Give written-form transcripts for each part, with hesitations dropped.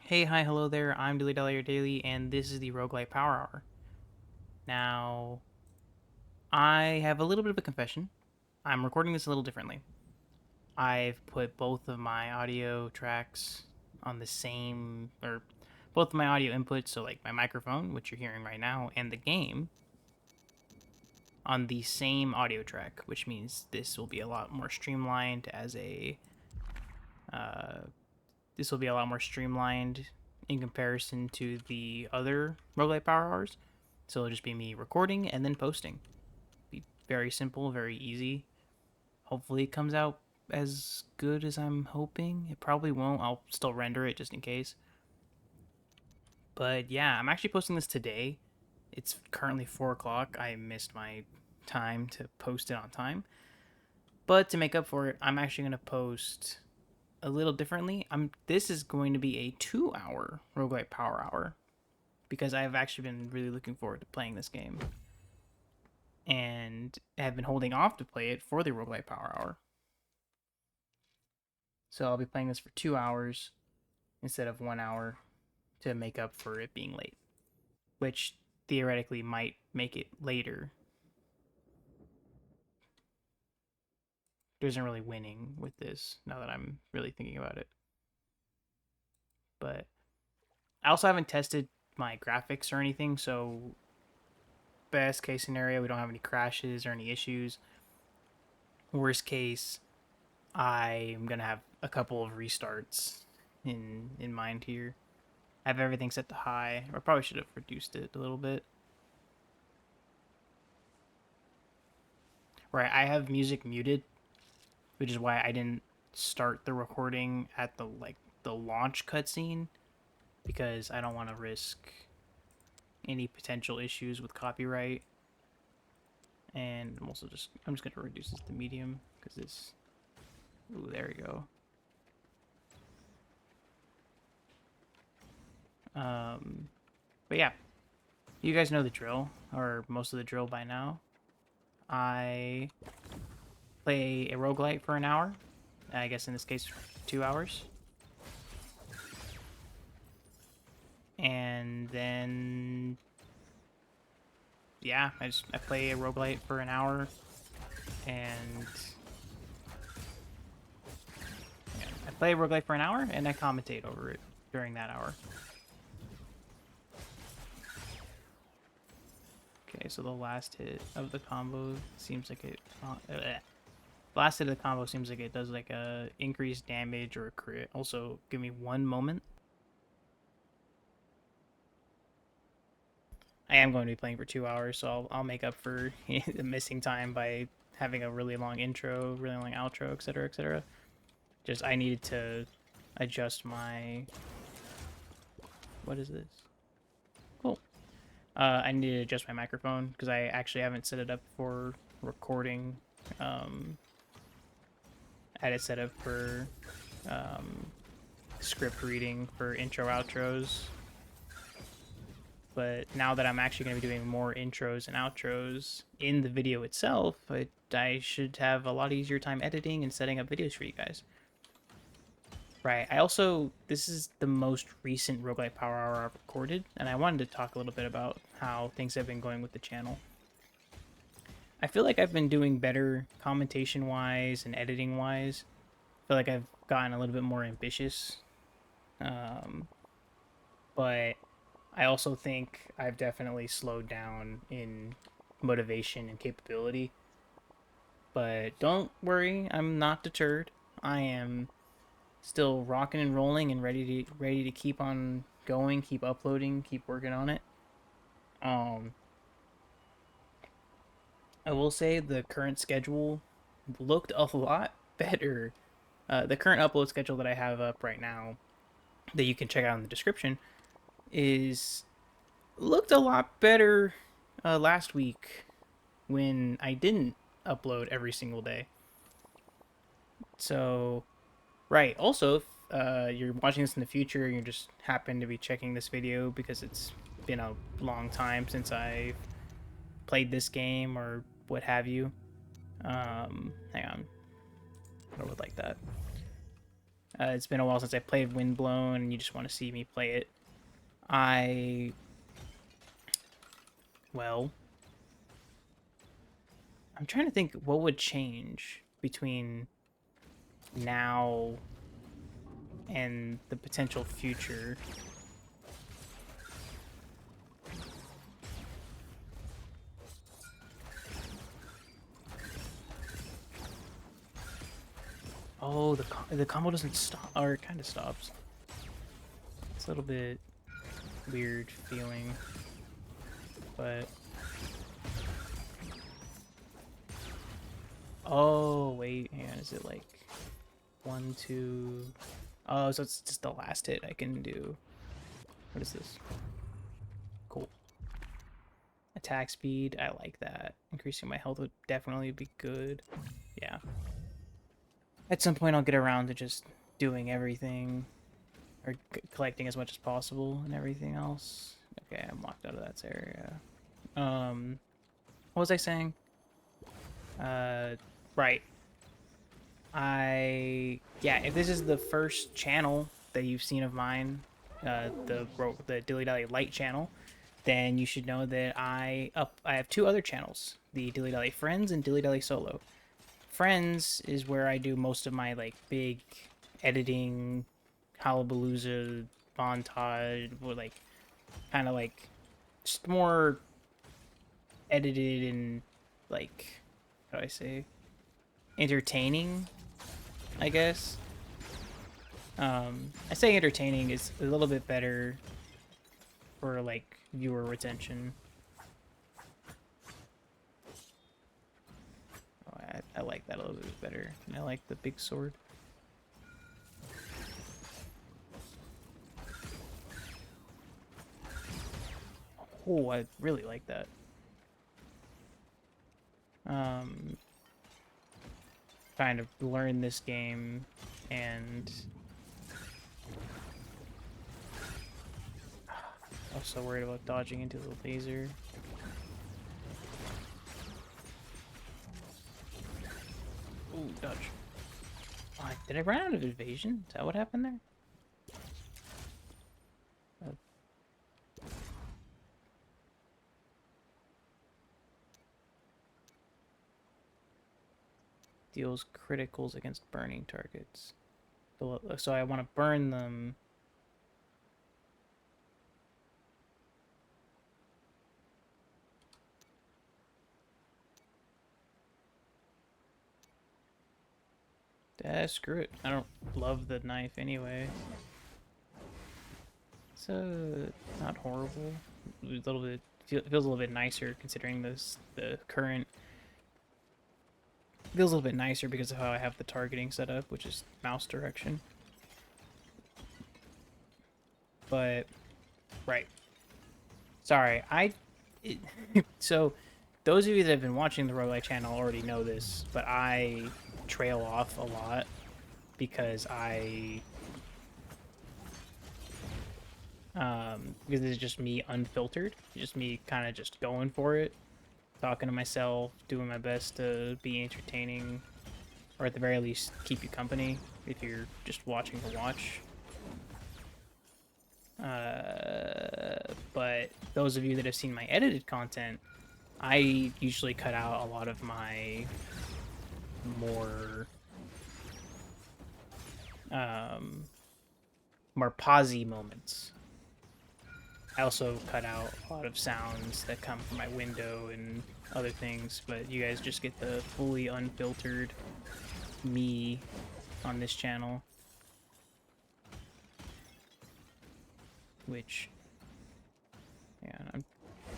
Hey, hi, hello there. I'm DilyDaly-Daily, and this is the Rogue-lite Power Hour. Now, I have a little bit of a confession. I'm recording this a little differently. I've put both of my audio tracks on the same, or both of my audio inputs, so like my microphone, which you're hearing right now, and the game, on the same audio track, which means this will be a lot more streamlined uh, this will be a lot more streamlined in comparison to the other Roguelite Power Hours. So it'll just be me recording and then posting. Be very simple, very easy. Hopefully it comes out as good as I'm hoping. It probably won't. I'll still render it just in case. But yeah, I'm actually posting this today. It's currently 4 o'clock. I missed my time to post it on time. But to make up for it, I'm actually going to post a little differently. This is going to be a 2-hour Roguelite Power Hour because I've actually been really looking forward to playing this game and have been holding off to play it for the Roguelite Power Hour. So I'll be playing this for 2 hours instead of 1 hour to make up for it being late, which theoretically might make it later. There isn't really winning with this now that I'm really thinking about it. But I also haven't tested my graphics or anything, so best case scenario, we don't have any crashes or any issues. Worst case, I'm gonna have a couple of restarts in mind here. I have everything set to high. I probably should have reduced it a little bit. Right, I have music muted, which is why I didn't start the recording at the launch cutscene because I don't want to risk any potential issues with copyright. And I'm just gonna reduce this to medium because this. Ooh, there we go. But yeah, you guys know the drill, or most of the drill by now. I play a roguelite for an hour. I guess in this case, 2 hours. And then, yeah, I play a roguelite for an hour. And yeah, I play a roguelite for an hour, and I commentate over it during that hour. Okay, so the last hit of the combo seems like it. Last hit of the combo seems like it does like a increased damage or a crit. Also, give me one moment. I am going to be playing for 2 hours, so I'll make up for the missing time by having a really long intro, really long outro, etc., etc. Just I needed to adjust my. What is this? Cool. I needed to adjust my microphone because I actually haven't set it up for recording. I had it set up for script reading for intro outros. But now that I'm actually going to be doing more intros and outros in the video itself, I should have a lot easier time editing and setting up videos for you guys. Right, this is the most recent Roguelite Power Hour I've recorded, and I wanted to talk a little bit about how things have been going with the channel. I feel like I've been doing better commentation-wise and editing-wise. I feel like I've gotten a little bit more ambitious. But I also think I've definitely slowed down in motivation and capability. But don't worry, I'm not deterred. I am still rocking and rolling and ready to keep on going, keep uploading, keep working on it. Um, I will say the current schedule looked a lot better. The current upload schedule that I have up right now, that you can check out in the description, is looked a lot better last week when I didn't upload every single day. So, right. Also, if you're watching this in the future and you just happen to be checking this video because it's been a long time since I played this game or what have you. Hang on. I don't would like that. It's been a while since I played Windblown, and you just want to see me play it. Well, I'm trying to think what would change between now and the potential future. Oh, the combo doesn't stop, or it kind of stops. It's a little bit weird feeling, but oh wait, hang on, is it like 1, 2? Oh, so it's just the last hit I can do. What is this? Cool. Attack speed, I like that. Increasing my health would definitely be good. Yeah. At some point I'll get around to just doing everything, or collecting as much as possible and everything else. Okay, I'm locked out of that area. What was I saying? Right. Yeah, if this is the first channel that you've seen of mine, the DilyDaly-Light channel, then you should know that I have 2 other channels, the DilyDaly Friends and DilyDaly Solo. Friends is where I do most of my like big editing, Hullabalooza, montage, or like kind of like just more edited and like, how do I say, entertaining, I guess. I say entertaining is a little bit better for like viewer retention. Oh, I like that a little bit better. I like the big sword. Oh, I really like that. Kind of learn this game, and I was so worried about dodging into the laser. Ooh, dodge. Oh, did I run out of evasion? Is that what happened there? Deals criticals against burning targets. So I want to burn them. Screw it. I don't love the knife anyway. It's not horrible. A little bit feels a little bit nicer considering the current. Feels a little bit nicer because of how I have the targeting set up, which is mouse direction. But right. Sorry, so those of you that have been watching the Rogue-lite channel already know this, but I trail off a lot because because it's just me unfiltered, just me kind of just going for it, talking to myself, doing my best to be entertaining, or at the very least keep you company if you're just watching to watch. But those of you that have seen my edited content, I usually cut out a lot of my more pausey moments. I also cut out a lot of sounds that come from my window and other things, but you guys just get the fully unfiltered me on this channel. Which, yeah, I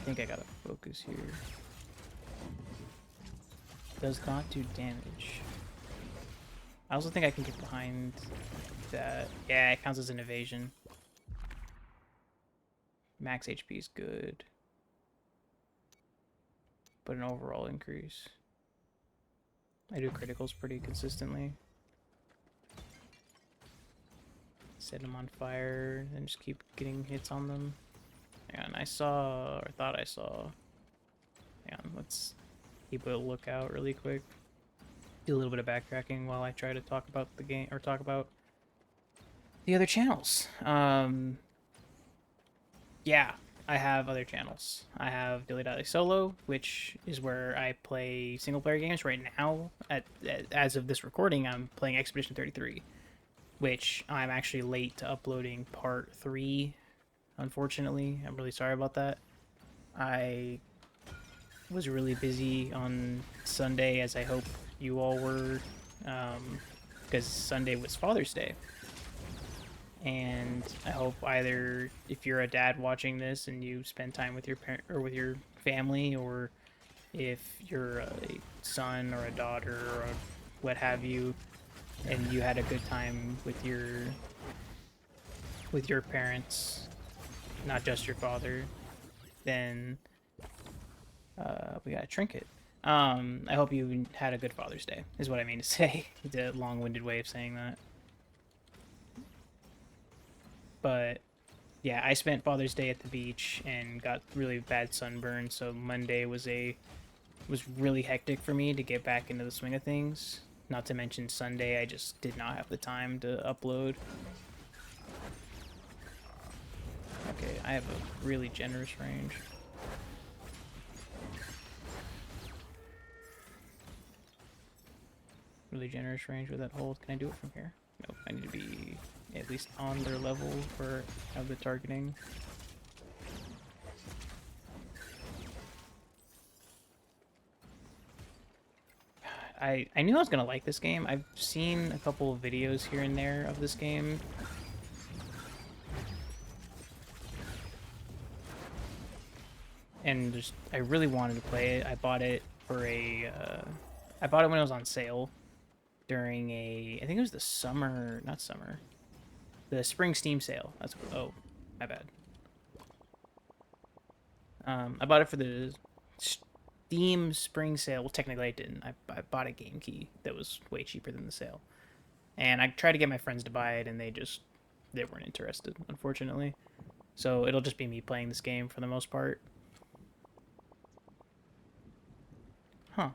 think I gotta focus here. Does not do damage. I also think I can get behind that. Yeah, it counts as an evasion. Max HP is good, but an overall increase. I do criticals pretty consistently. Set them on fire and just keep getting hits on them. Hang on, I saw, or thought I saw. Hang on, let's keep a lookout really quick. Do a little bit of backtracking while I try to talk about the game, or talk about The other channels. Yeah, I have other channels. I have DilyDaly Solo, which is where I play single player games right now. As of this recording, I'm playing Expedition 33, which I'm actually late to uploading part 3. Unfortunately, I'm really sorry about that. I was really busy on Sunday, as I hope you all were, because Sunday was Father's Day. And I hope either if you're a dad watching this and you spend time with your parent or with your family, or if you're a son or a daughter or what have you, and you had a good time with your parents, not just your father, then we got a trinket. I hope you had a good Father's Day, is what I mean to say. It's a long-winded way of saying that. But yeah, I spent Father's Day at the beach and got really bad sunburn, so Monday was really hectic for me to get back into the swing of things. Not to mention Sunday, I just did not have the time to upload. Okay, I have a really generous range. Really generous range with that hold. Can I do it from here? Nope, I need to be at least on their level for the targeting. I knew I was gonna like this game. I've seen a couple of videos here and there of this game. And just, I really wanted to play it. I bought it for I bought it when it was on sale during I think it was the summer, not summer, the spring Steam sale. That's, oh, my bad. I bought it for the Steam spring sale. Well, technically I didn't. I bought a game key that was way cheaper than the sale. And I tried to get my friends to buy it, and they weren't interested, unfortunately. So it'll just be me playing this game for the most part. Huh.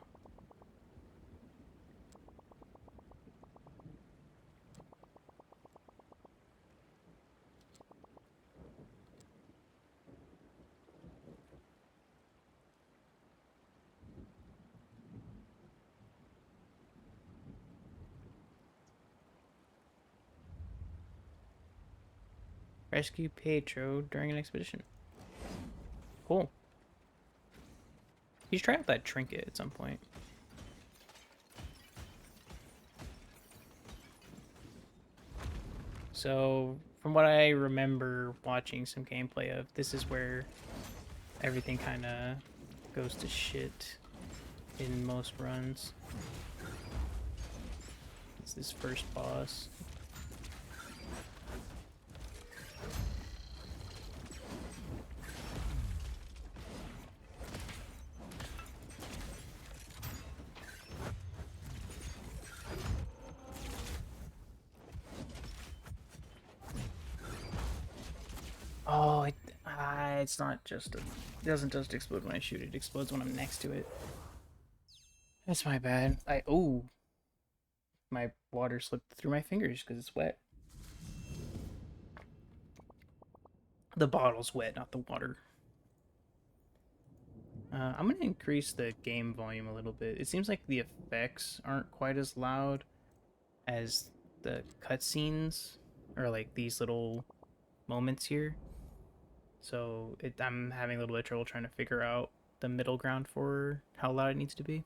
Rescue Pietro during an expedition. Cool. You should try out that trinket at some point. So, from what I remember watching some gameplay of, this is where everything kind of goes to shit in most runs. It's this first boss. Oh, it's not just it doesn't just explode when I shoot, it explodes when I'm next to it. That's my bad. Oh, my water slipped through my fingers because it's wet. The bottle's wet, not the water. I'm gonna increase the game volume a little bit. It seems like the effects aren't quite as loud as the cutscenes, or like these little moments here. So I'm having a little bit of trouble trying to figure out the middle ground for how loud it needs to be.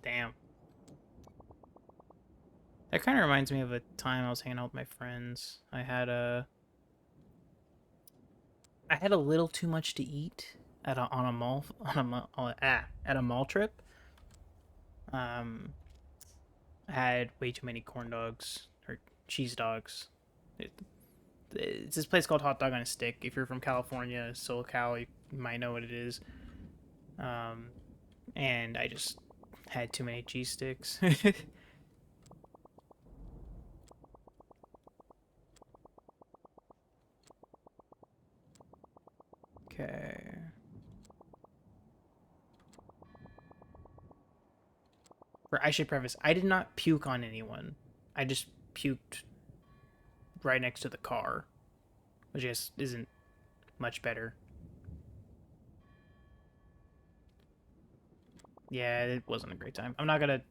Damn. That kind of reminds me of a time I was hanging out with my friends. I had a little too much to eat on a mall at a mall trip. Um, I had way too many corn dogs or cheese dogs. It's this place called Hot Dog on a Stick. If you're from California, SoCal, you might know what it is. Um, and I just had too many cheese sticks. Okay. I should preface, I did not puke on anyone. I just puked right next to the car, which I guess isn't much better. Yeah, it wasn't a great time. I'm not gonna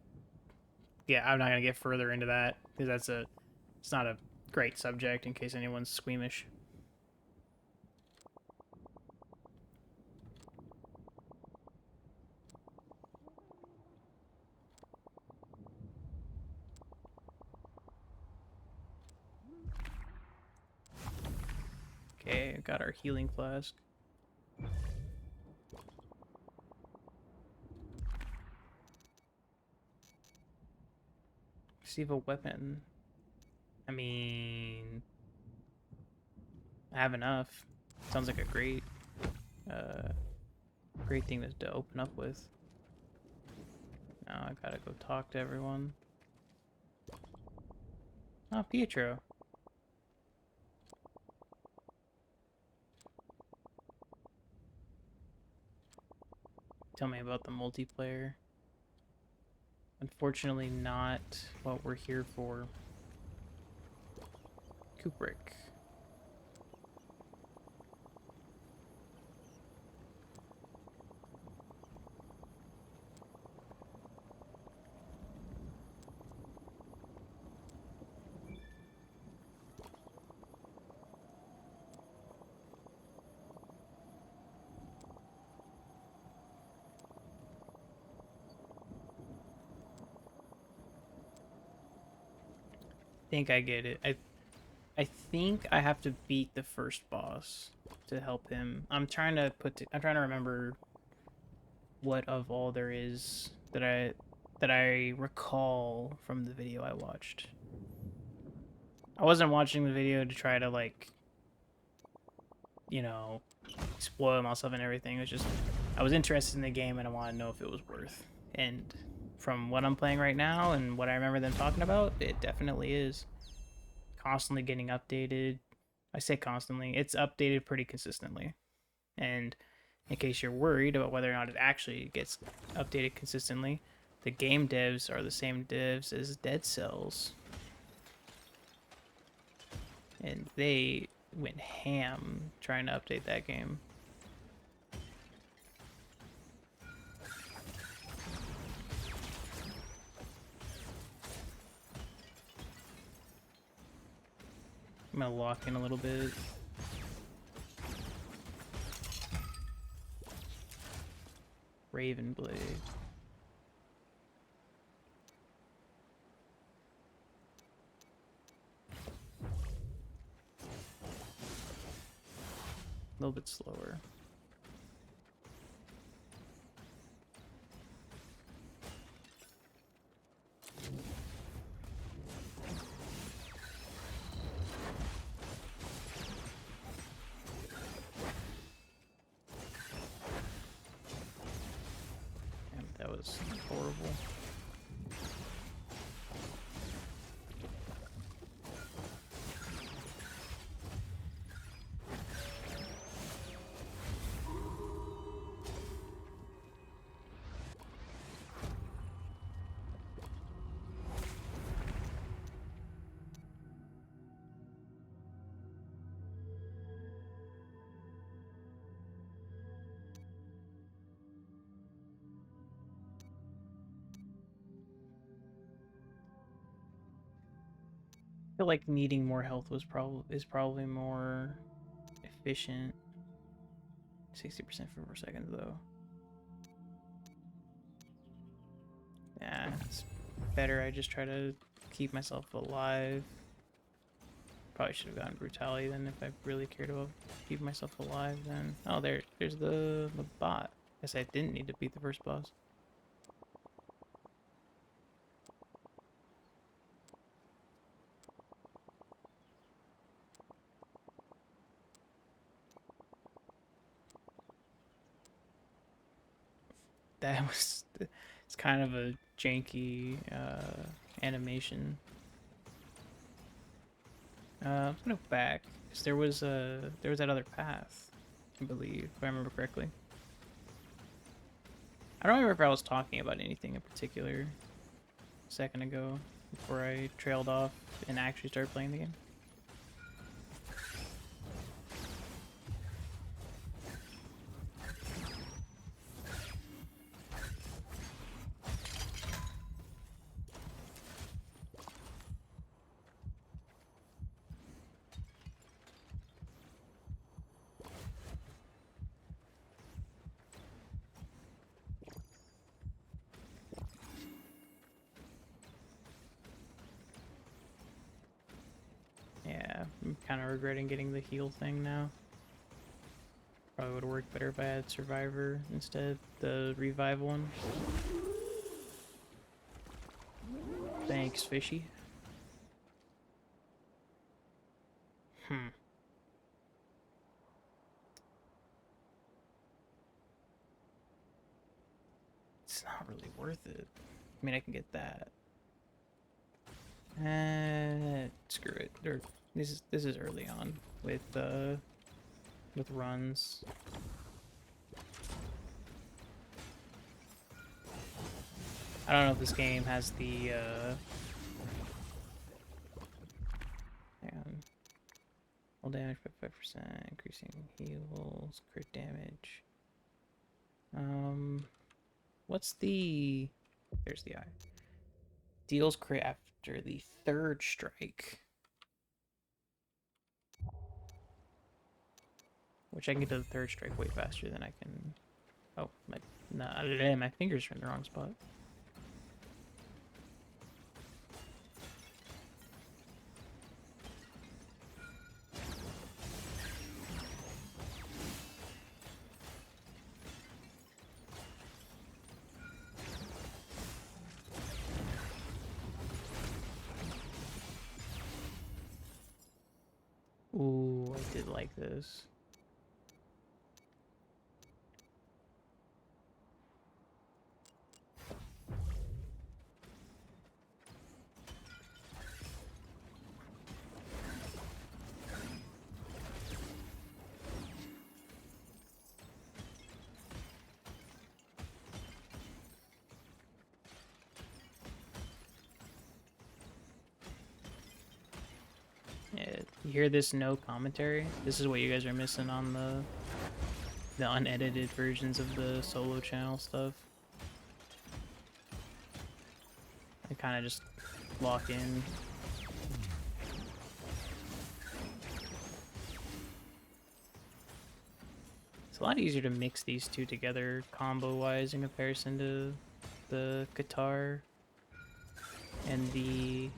get further into that because it's not a great subject in case anyone's squeamish. Okay, got our healing flask. Receive a weapon. I mean, I have enough. Sounds like a great thing to open up with. Now I gotta go talk to everyone. Oh, Pietro. Tell me about the multiplayer. Unfortunately, not what we're here for. Kubrick. Think I get it. I think I have to beat the first boss to help him. I'm trying to remember what of all there is that I recall from the video I watched. I wasn't watching the video to try to like, you know, spoil myself and everything. It was just I was interested in the game and I wanted to know if it was worth. And from what I'm playing right now and what I remember them talking about, it definitely is. Constantly getting updated. I say constantly, it's updated pretty consistently. And in case you're worried about whether or not it actually gets updated consistently, the game devs are the same devs as Dead Cells. And they went ham trying to update that game. I'm gonna lock in a little bit. Raven Blade. A little bit slower. Damn, that was horrible. I feel like needing more health is probably more efficient. 60% for 4 seconds though. Yeah, it's better I just try to keep myself alive. Probably should have gotten brutality then if I really cared about keeping myself alive then. Oh, there's the bot. Guess I didn't need to beat the first boss. That was, it's kind of a janky animation. I'm gonna go back because there was that other path. I believe, if I remember correctly. I don't remember if I was talking about anything in particular a second ago before I trailed off and actually started playing the game. Yeah, I'm kind of regretting getting the heal thing now. Probably would have worked better if I had Survivor instead, the revive one. Thanks, Fishy. It's not really worth it. I mean, I can get that. Screw it. This is early on with runs. I don't know if this game has the hang on. All damage by 5%, increasing heals, crit damage. What's the... There's the eye. Deals crit after the third strike. Which I can get to the third strike way faster than I can... Oh, my fingers are in the wrong spot. Ooh, I did like this. Yeah, you hear this no commentary? This is what you guys are missing on the unedited versions of the solo channel stuff. I kind of just lock in. It's a lot easier to mix these two together combo-wise in comparison to the guitar and the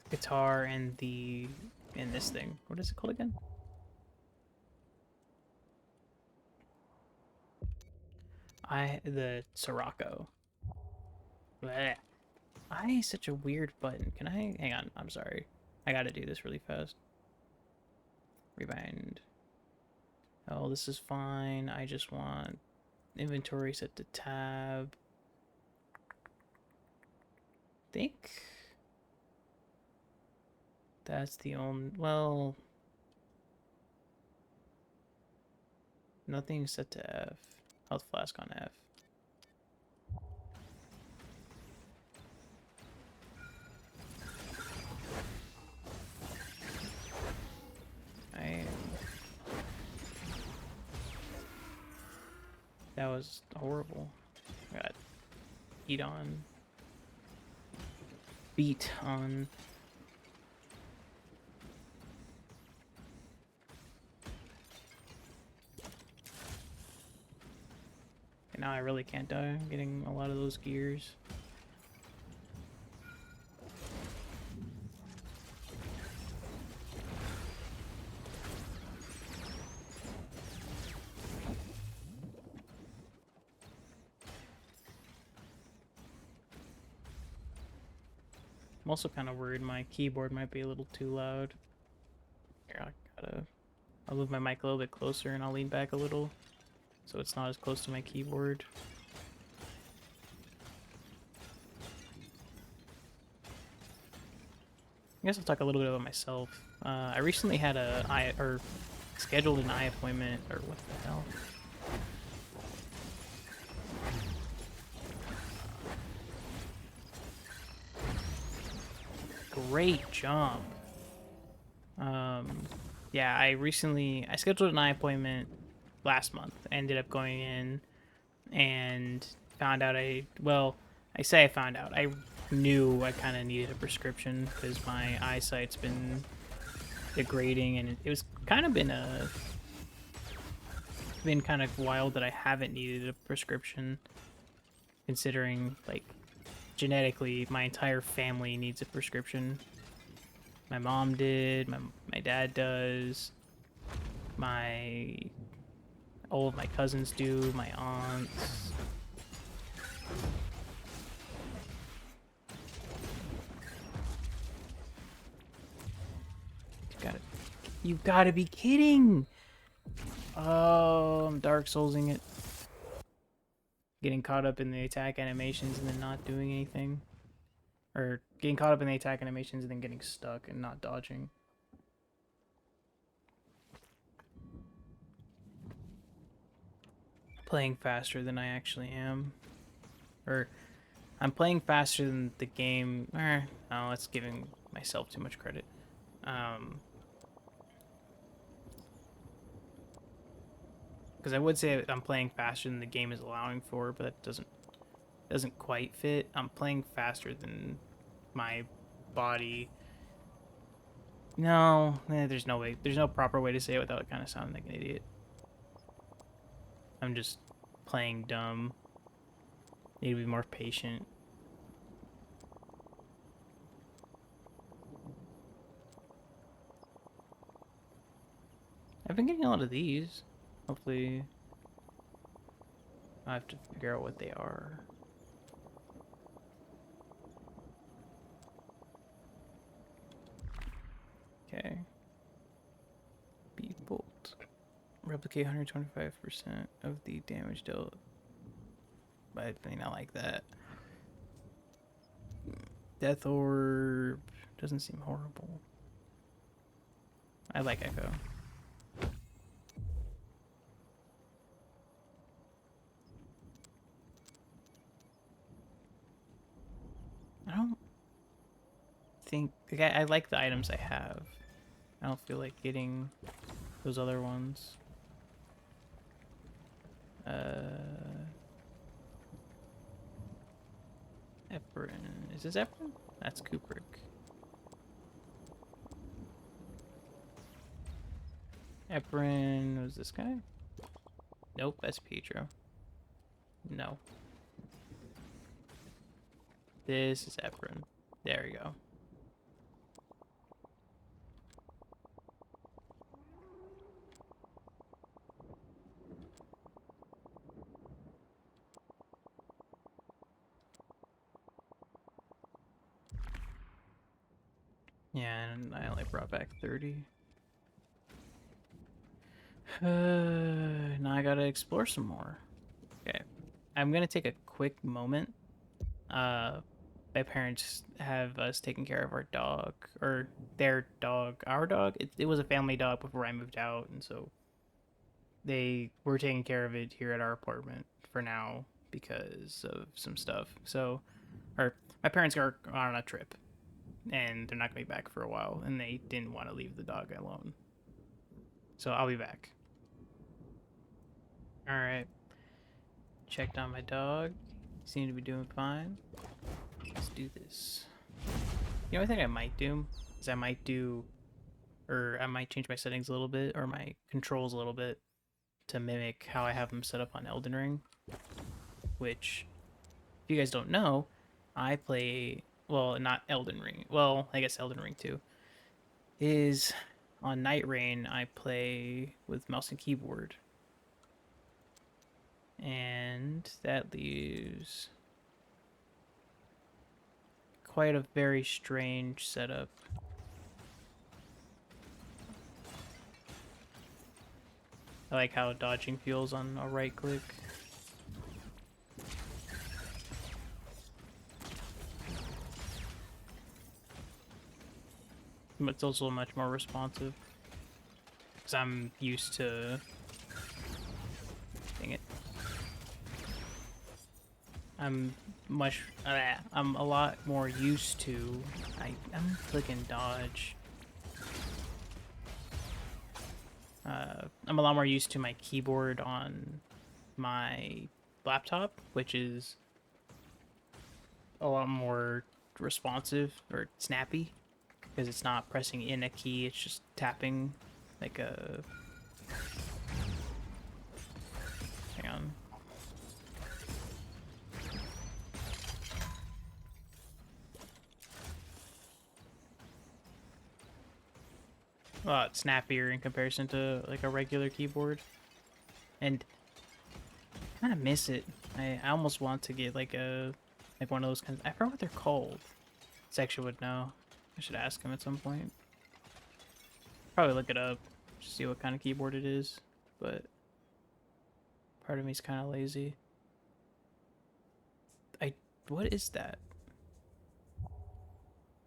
guitar and this thing. What is it called again? The Sirocco. Blech. I such a weird button. Can I hang on? I'm sorry. I gotta do this really fast. Rebind. Oh, this is fine. I just want inventory set to tab. Think that's the only, well, nothing set to F. Health flask on F. That was horrible. I got beat on. And now I really can't die. I'm getting a lot of those gears. I'm also kind of worried my keyboard might be a little too loud. Here, I'll move my mic a little bit closer and I'll lean back a little so it's not as close to my keyboard. I guess I'll talk a little bit about myself. I recently had scheduled an eye appointment, or what the hell? Great jump. Yeah, I scheduled an eye appointment last month. I ended up going in and found out I say I found out. I knew I kind of needed a prescription because my eyesight's been degrading, and it was kind of been kind of wild that I haven't needed a prescription, considering like genetically my entire family needs a prescription. My mom did, my dad does, all of my cousins do, my aunts. You gotta be kidding! Oh, I'm Dark Soulsing it. Getting caught up in the attack animations and then not doing anything. Or getting caught up in the attack animations and then getting stuck and not dodging. Playing faster than I actually am. Or, I'm playing faster than the game. No, that's giving myself too much credit. Because I would say I'm playing faster than the game is allowing for, but that doesn't quite fit. I'm playing faster than my body. No, there's no way. There's no proper way to say it without kind of sounding like an idiot. I'm just playing dumb. Need to be more patient. I've been getting a lot of these. Hopefully, I have to figure out what they are. Okay. Beat bolt. Replicate 125% of the damage dealt. I mean, I like that. Death Orb doesn't seem horrible. I like Echo. I don't think... I like the items I have. I don't feel like getting those other ones. Eprin. Is this Eprin? That's Kubrick. Eprin was this guy? Nope, that's Pietro. No. This is Eprin. There we go. Yeah, and I only brought back 30. Now I gotta explore some more. Okay. I'm gonna take a quick moment. My parents have us taking care of our dog, or their dog, our dog. It was a family dog before I moved out, and so they were taking care of it here at our apartment for now because of some stuff. So, or my parents are on a trip, and they're not going to be back for a while, and they didn't want to leave the dog alone. So I'll be back. Alright. Checked on my dog. Seemed to be doing fine. Let's do this. You know, I think I might do is I might change my settings a little bit, or my controls a little bit, to mimic how I have them set up on Elden Ring. Which, if you guys don't know, I play... Well, not Elden Ring. Well, I guess Elden Ring 2. Is on Night Rain, I play with mouse and keyboard. And that leaves quite a very strange setup. I like how dodging feels on a right click. It's also much more responsive. Because I'm used to... Dang it. I'm a lot more used to... I'm clicking dodge. I'm a lot more used to my keyboard on my laptop, which is a lot more responsive or snappy because it's not pressing in a key, it's just tapping like a... Hang on. A lot snappier in comparison to like a regular keyboard. And I kind of miss it. I almost want to get like one of those kinds. I forgot what they're called. Section would know. I should ask him at some point. Probably look it up, just see what kind of keyboard it is. But part of me's kind of lazy. What is that?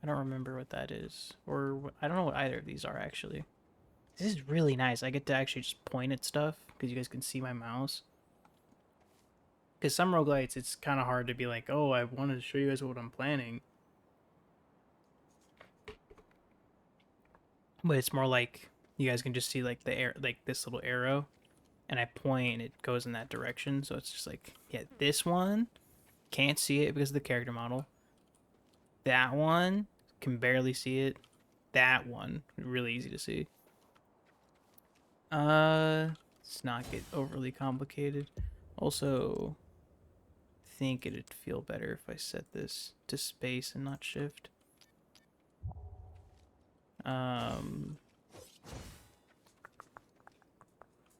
I don't remember what that is, or I don't know what either of these are actually. This is really nice. I get to actually just point at stuff because you guys can see my mouse. Because some roguelites, it's kind of hard to be like, oh, I wanted to show you guys what I'm planning. But it's more like you guys can just see like this little arrow, and I point and it goes in that direction. So it's just like, yeah, this one can't see it because of the character model. That one can barely see it. That one really easy to see. Let's not get overly complicated. Also, I think it'd feel better if I set this to space and not shift.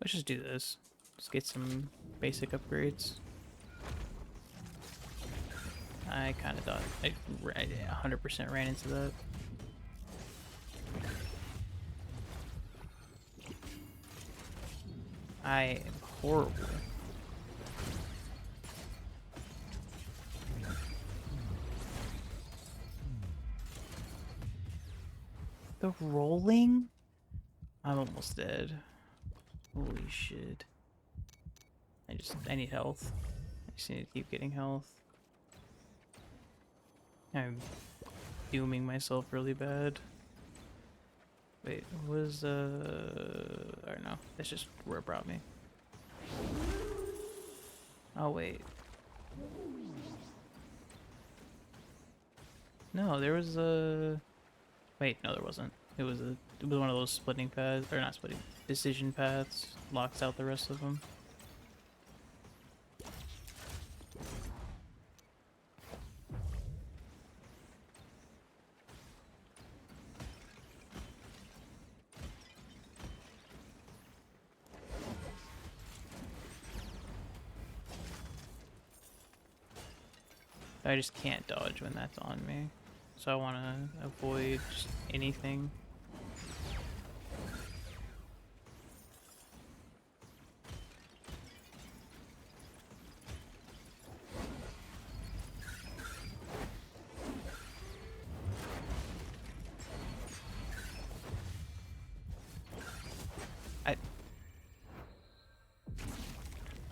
Let's just do this. Let's get some basic upgrades. I kind of thought I 100% ran into that. I am horrible. The rolling? I'm almost dead. Holy shit. I need health. I just need to keep getting health. I'm dooming myself really bad. Wait, was or no, that's just where it brought me. Oh wait. No, there was a... Wait, no there wasn't. It was one of those splitting paths, or not splitting, decision paths. Locks out the rest of them. I just can't dodge when that's on me. So I want to avoid just anything.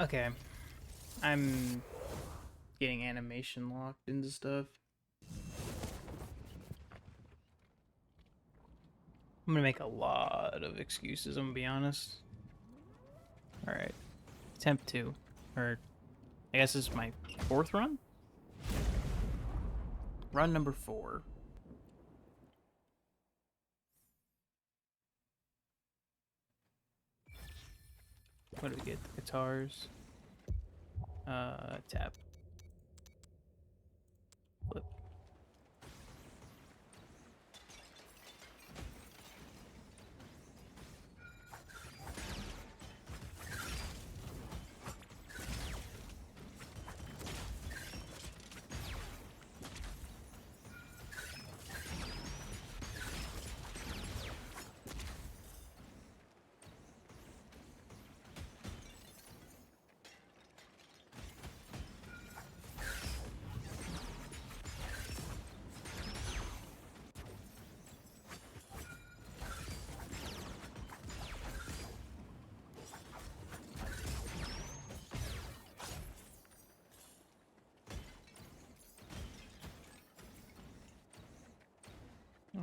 Okay. I'm getting animation locked into stuff. I'm gonna make a lot of excuses, I'm gonna be honest. Alright. Attempt 2. Or, I guess this is my 4th run? Run number 4. What do we get? The guitars. Tap. Flip.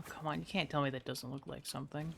come on, you can't tell me that doesn't look like something.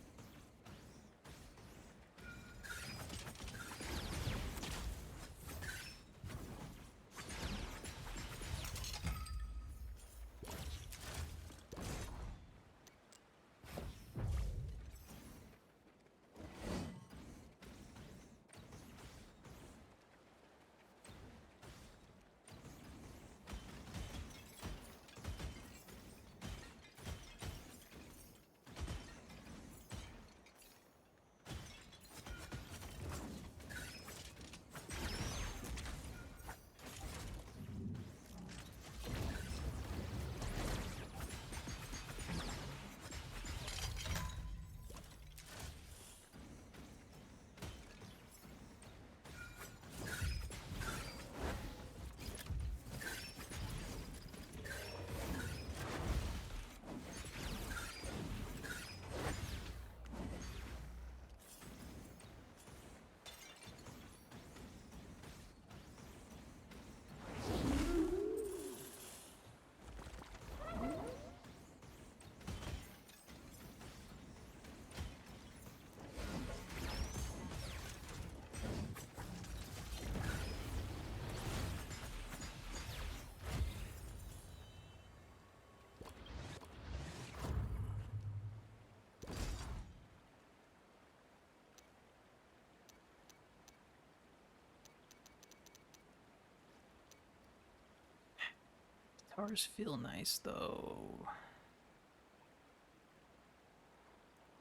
Towers feel nice, though.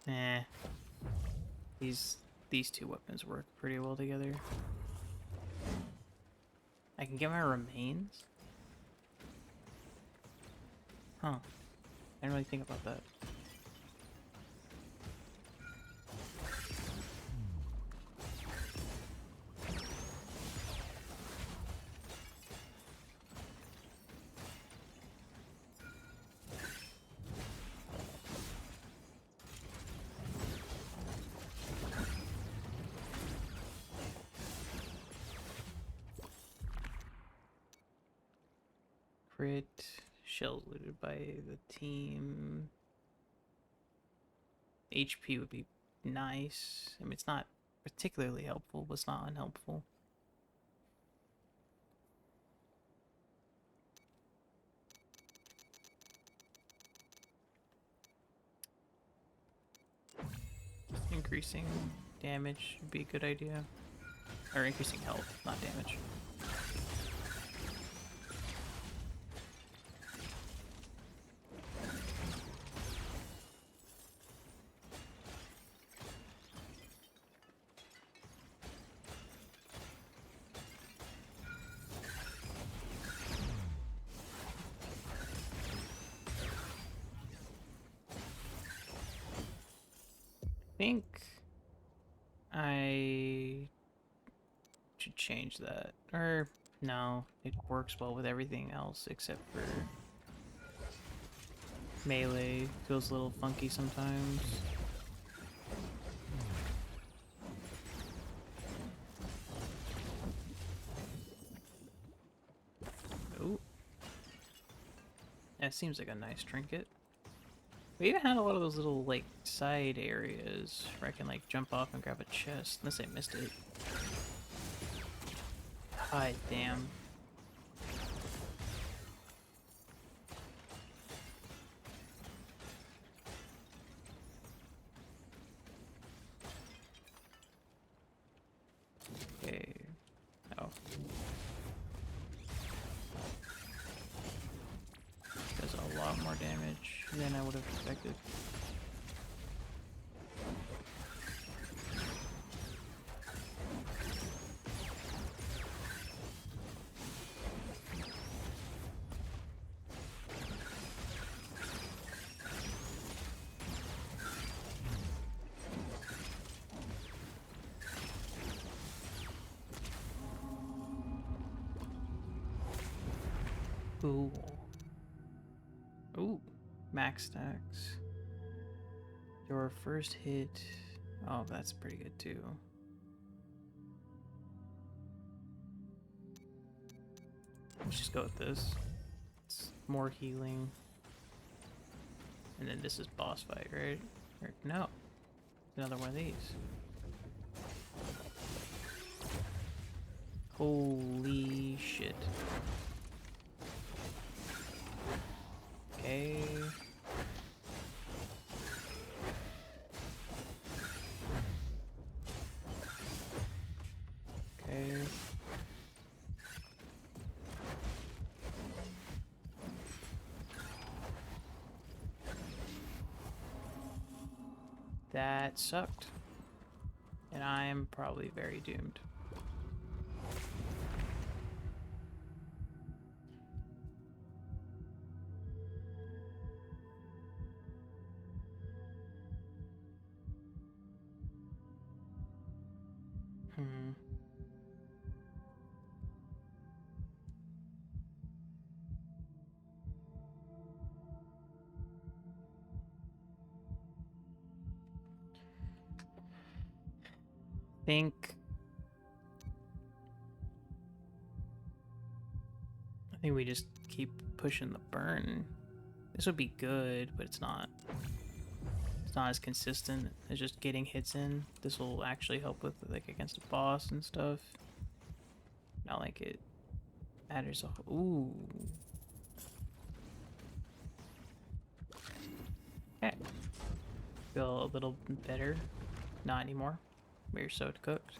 Eh. These two weapons work pretty well together. I can get my remains? Huh. I didn't really think about that. Crit. Shells looted by the team. HP would be nice. I mean, it's not particularly helpful, but it's not unhelpful. Increasing damage would be a good idea. Or increasing health, not damage. I think I should change that. Or, no, it works well with everything else except for melee. Feels a little funky sometimes. Oh. That seems like a nice trinket. We even had a lot of those little, like, side areas where I can, like, jump off and grab a chest, unless I missed it. God damn. Okay. Oh. Does a lot more damage than I would have expected. Ooh. Ooh. Max stacks. Your first hit. Oh, that's pretty good too. Let's just go with this. It's more healing. And then this is boss fight, right? Or, no. Another one of these. Holy shit. Okay. Okay. That sucked. And I am probably very doomed. think we just keep pushing the burn. This would be good, but it's not. It's not as consistent as just getting hits in. This will actually help with like against a boss and stuff. Not like it matters. Ooh. Okay. Feel a little better. Not anymore. We're so cooked.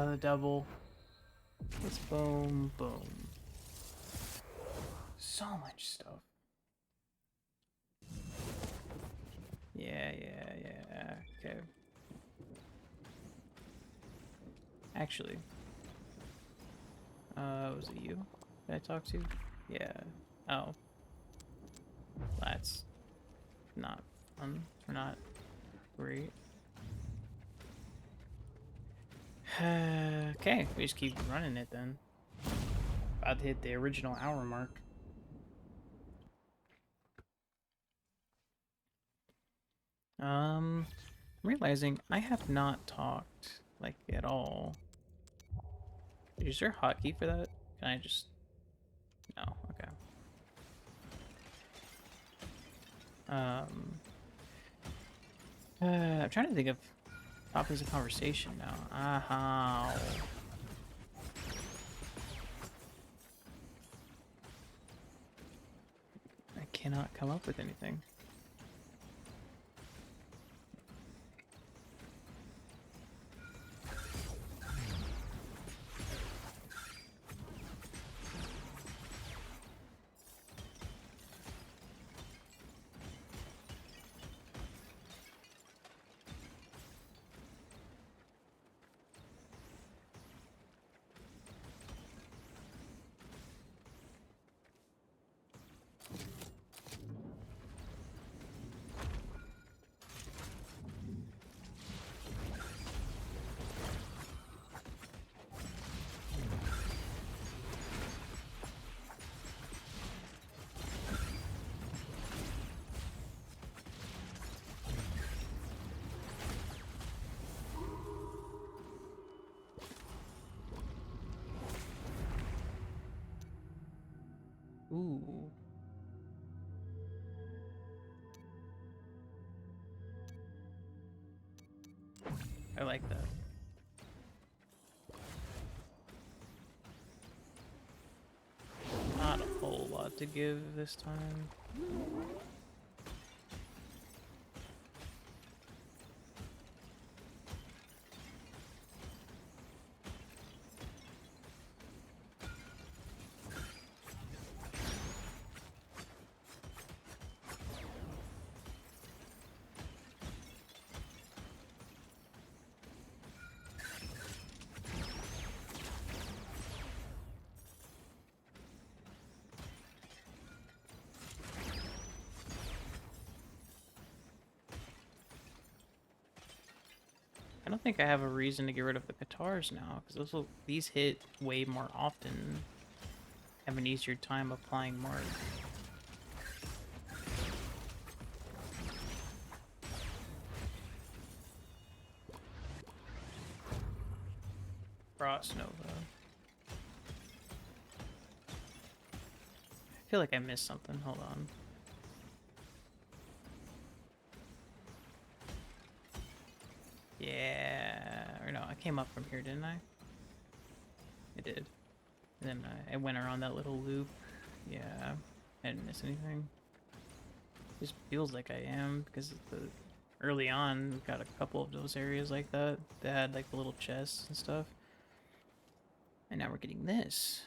The double. It's boom, boom. So much stuff. Yeah. Okay. Actually, was it you that I talked to? Yeah. Oh. That's not fun. Or not great. Okay, we just keep running it then. About to hit the original hour mark. I'm realizing I have not talked, like, at all. Is there a hotkey for that? Can I just... No, okay. I'm trying to think of topics of conversation now. How? I cannot come up with anything. Ooh. I like that. Not a whole lot to give this time. I don't think I have a reason to get rid of the guitars now, because these hit way more often. Have an easier time applying more. Frost Nova. I feel like I missed something. Hold on. Yeah. Or no, I came up from here, didn't I? I did. And then I went around that little loop. Yeah. I didn't miss anything. Just feels like I am because early on we got a couple of those areas like that had like the little chests and stuff. And now we're getting this.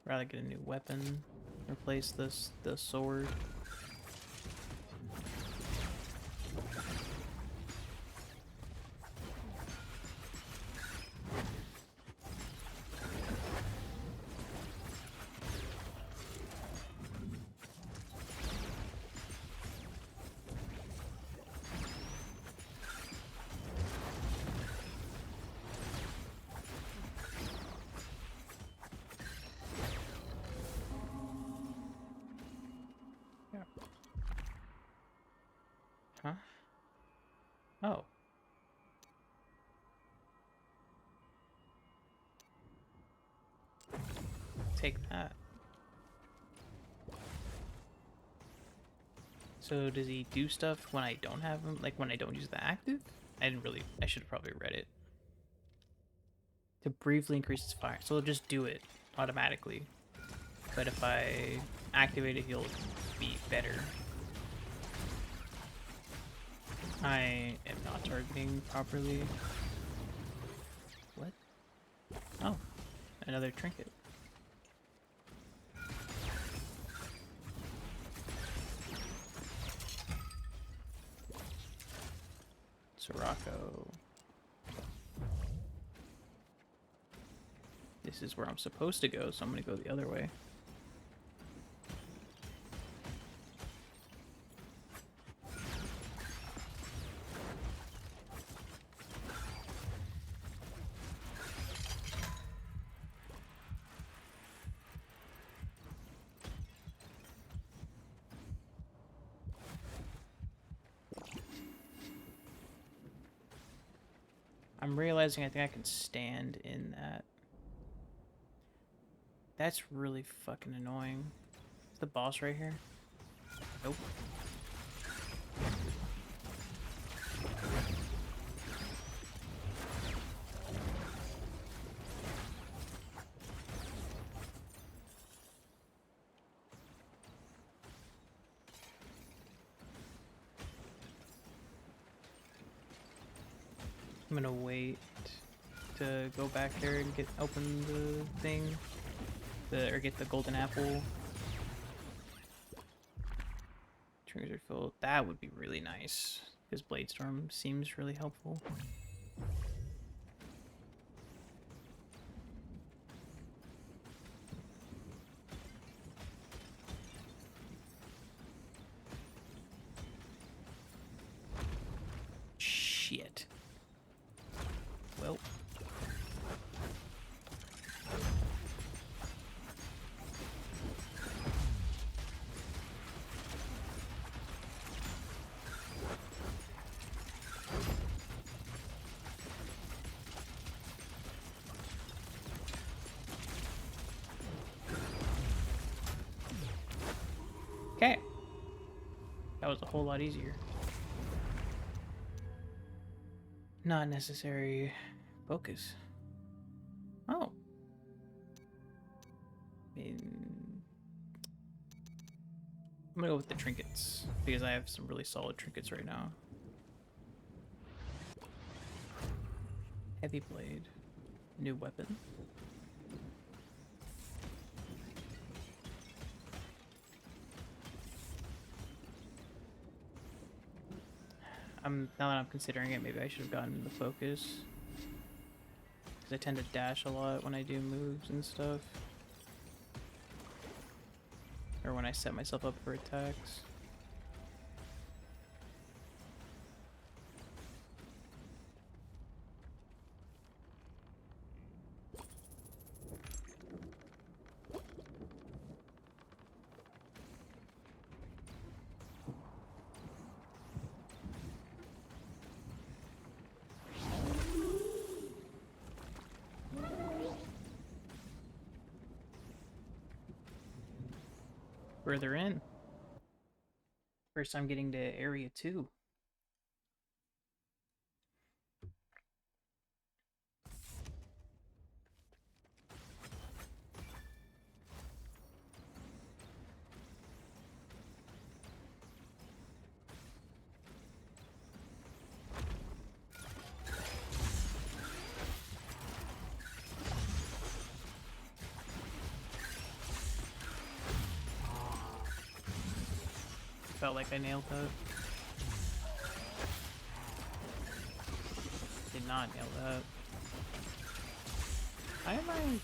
Rather get a new weapon, replace the sword. Huh? Oh. Take that. So does he do stuff when I don't have him? Like when I don't use the active? I should have probably read it. To briefly increase his fire. So it'll just do it automatically. But if I activate it, he'll be better. I am not targeting properly. What? Oh, another trinket. Sirocco. This is where I'm supposed to go, so I'm gonna go the other way. I'm realizing I think I can stand in that. That's really fucking annoying. Is the boss right here? Nope. I'm gonna wait to go back there and open the thing, or get the golden apple. Triggers are full. That would be really nice because Bladestorm seems really helpful. Shit. Well. Okay. That was a whole lot easier. Not necessary focus. Oh. I mean, I'm gonna go with the trinkets because I have some really solid trinkets right now. Heavy blade. New weapon. Now that I'm considering it, maybe I should have gotten the focus. Because I tend to dash a lot when I do moves and stuff. Or when I set myself up for attacks. further in. First time getting to Area 2. Felt like I nailed that. Did not nail that. Why am I...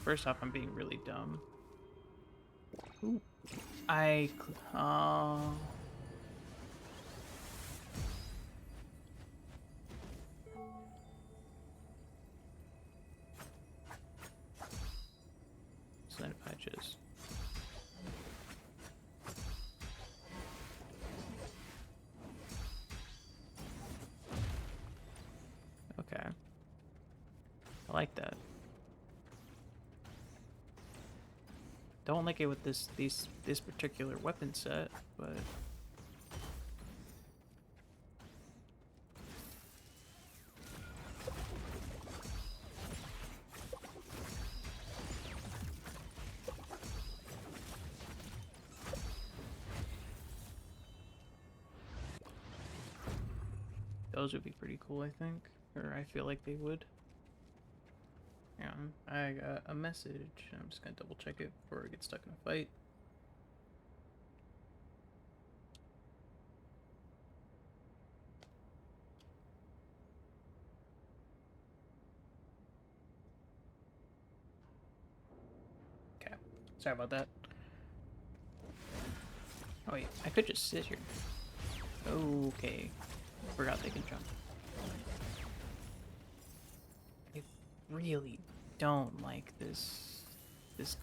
First off, I'm being really dumb. Ooh. Slender patches. Okay. I like that. Don't like it with this particular weapon set, but those would be pretty cool, I think. Or I feel like they would. Yeah, I got a message. I'm just gonna double check it before I get stuck in a fight. Okay, sorry about that. Oh wait, I could just sit here. Okay, forgot they can jump. I really don't like this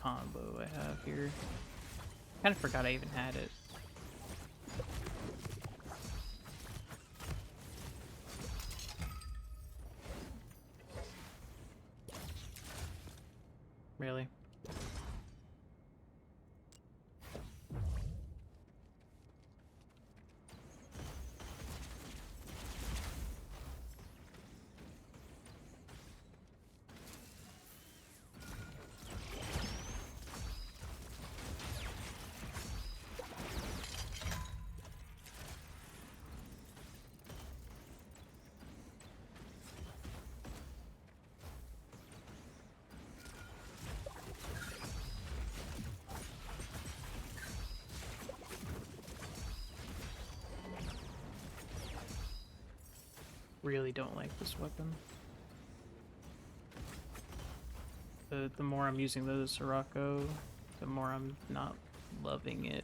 combo I have here. Kind of forgot I even had it. Really? Really don't like this weapon. The more I'm using the Sirocco, the more I'm not loving it.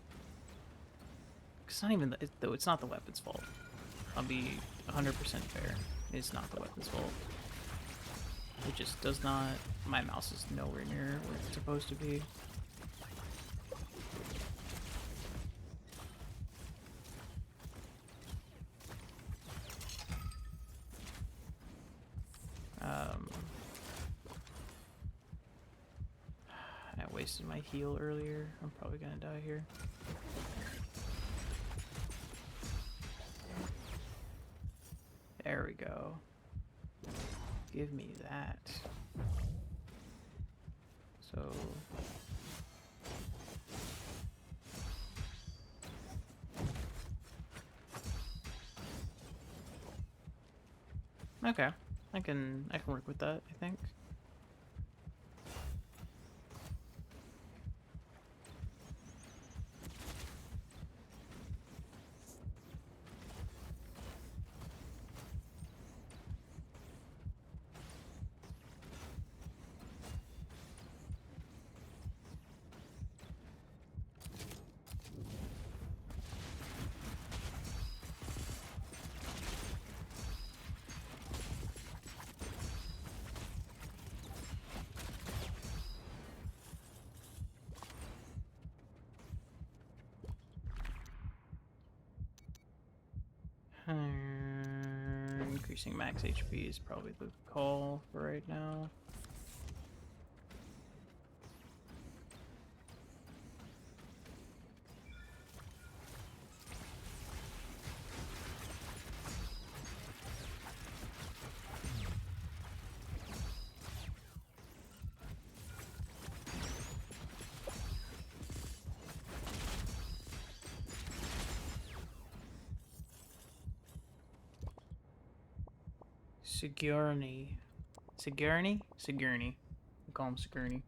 It's not even it's not the weapon's fault. I'll be 100% fair. It's not the weapon's fault. It just does not. My mouse is nowhere near where it's supposed to be. I wasted my heal earlier. I'm probably gonna die here. There we go. Give me that. So... Okay. I can work with that, I think. Increasing max HP is probably the call for right now. Sigourney. Sigourney? Sigourney. I call him Sigourney.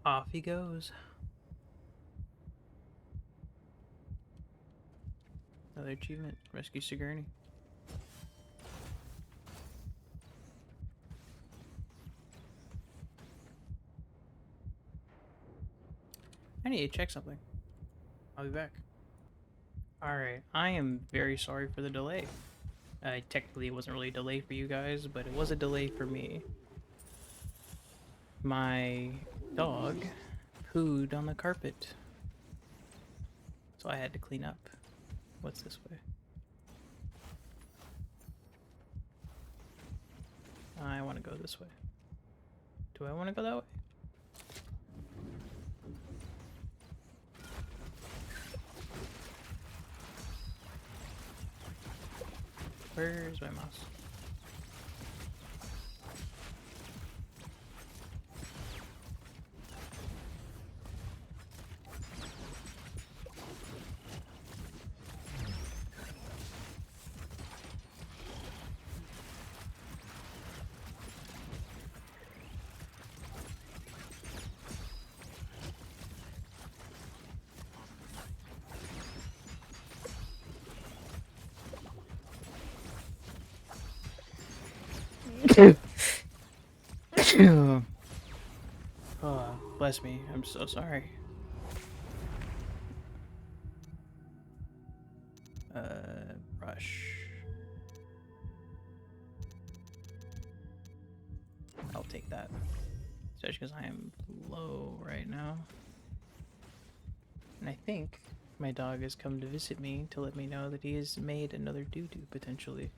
Off he goes. Another achievement. Rescue Sigourney. I need to check something. I'll be back. Alright, I am very sorry for the delay. Technically, it wasn't really a delay for you guys, but it was a delay for me. My dog pooed on the carpet, so I had to clean up. What's this way? I want to go this way. Do I want to go that way? Where's my mouse? Oh, bless me. I'm so sorry. Brush. I'll take that. Especially because I am low right now. And I think my dog has come to visit me to let me know that he has made another doo-doo, potentially.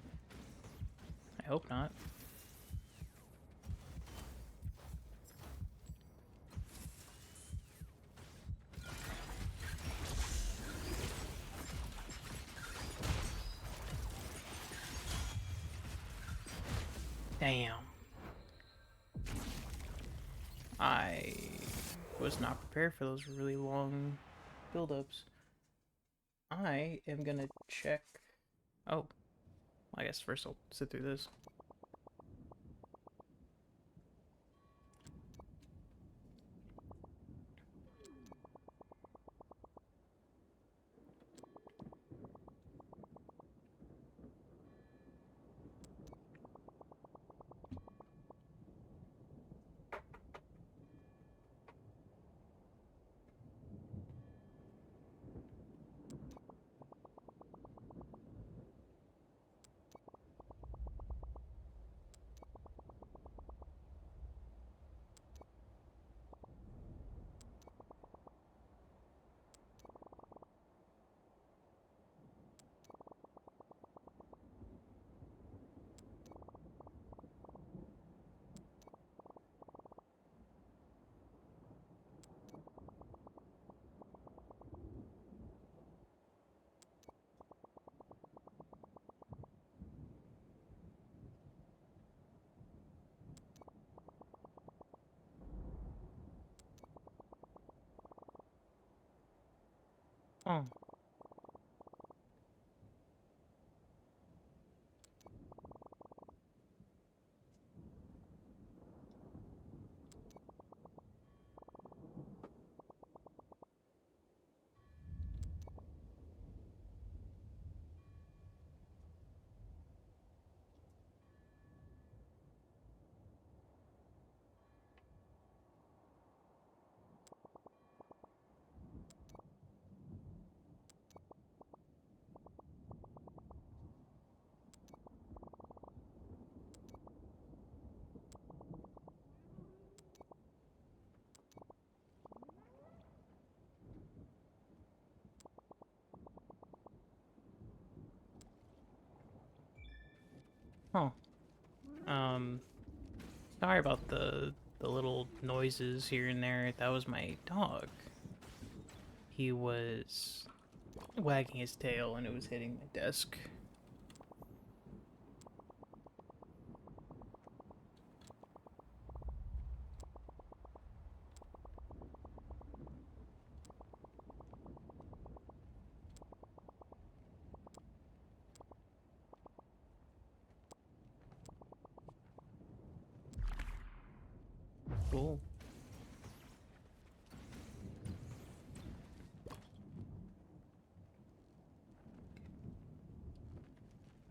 I hope not. Damn. I was not prepared for those really long build-ups. I am gonna check... Oh. I guess first I'll sit through this. Oh. Huh. Um, Sorry about the little noises here and there. That was my dog. He was wagging his tail and it was hitting my desk. Cool.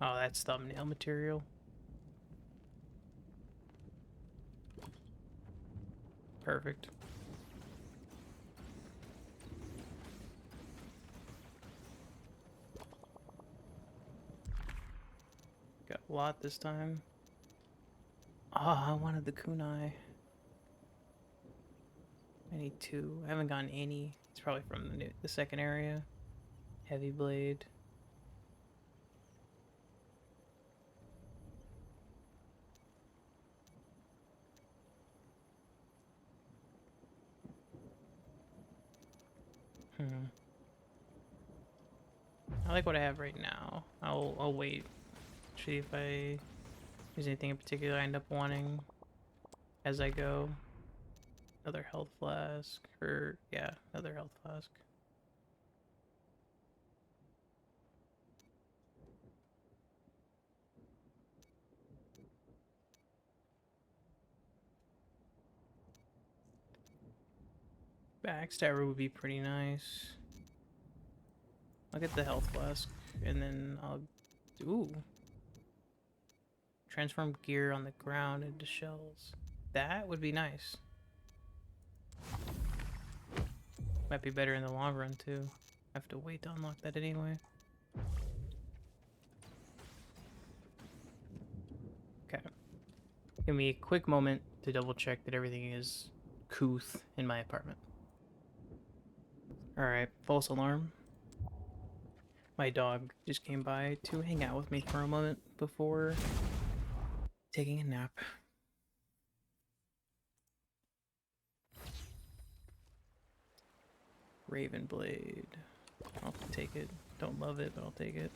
Oh, that's thumbnail material. Perfect. Got a lot this time. Oh, I wanted the kunai. I need 2. I haven't gotten any. It's probably from the second area. Heavy blade. I like what I have right now. I'll wait. See if there's anything in particular I end up wanting as I go. Another health flask. Or yeah, another health flask. Backstabber would be pretty nice. I'll get the health flask, and then I'll... Ooh. Transform gear on the ground into shells. That would be nice. Might be better in the long run, too. I have to wait to unlock that anyway. Okay. Give me a quick moment to double check that everything is couth in my apartment. Alright, false alarm. My dog just came by to hang out with me for a moment before taking a nap. Raven blade. I'll take it. Don't love it, but I'll take it.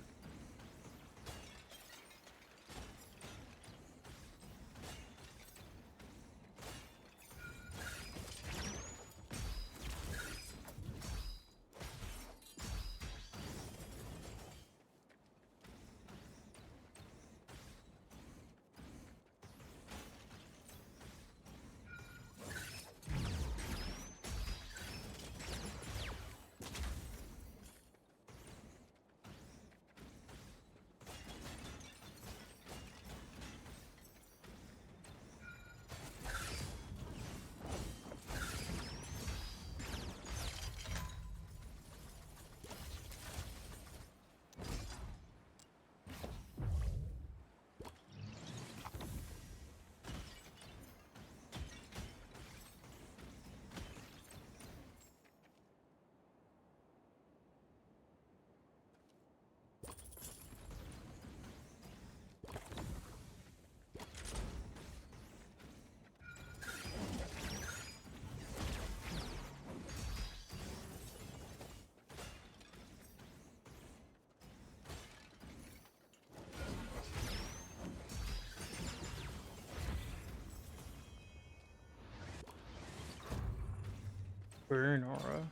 Burn aura.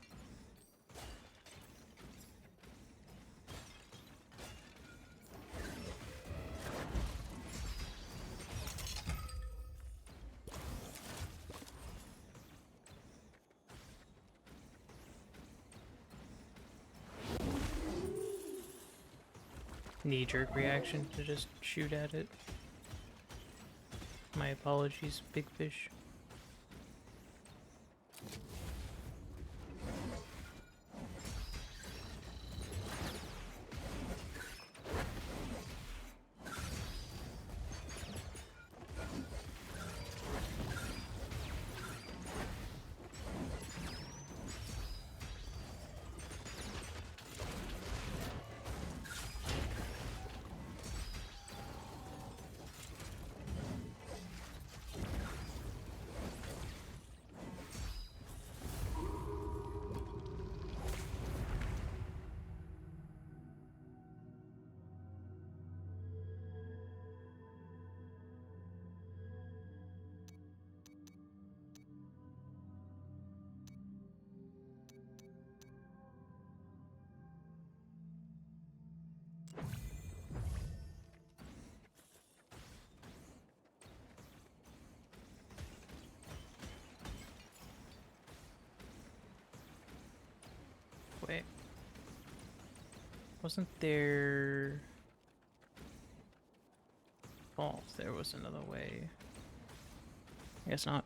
Knee-jerk reaction to just shoot at it. My apologies, big fish. Wait. Wasn't there... Oh, there was another way. I guess not.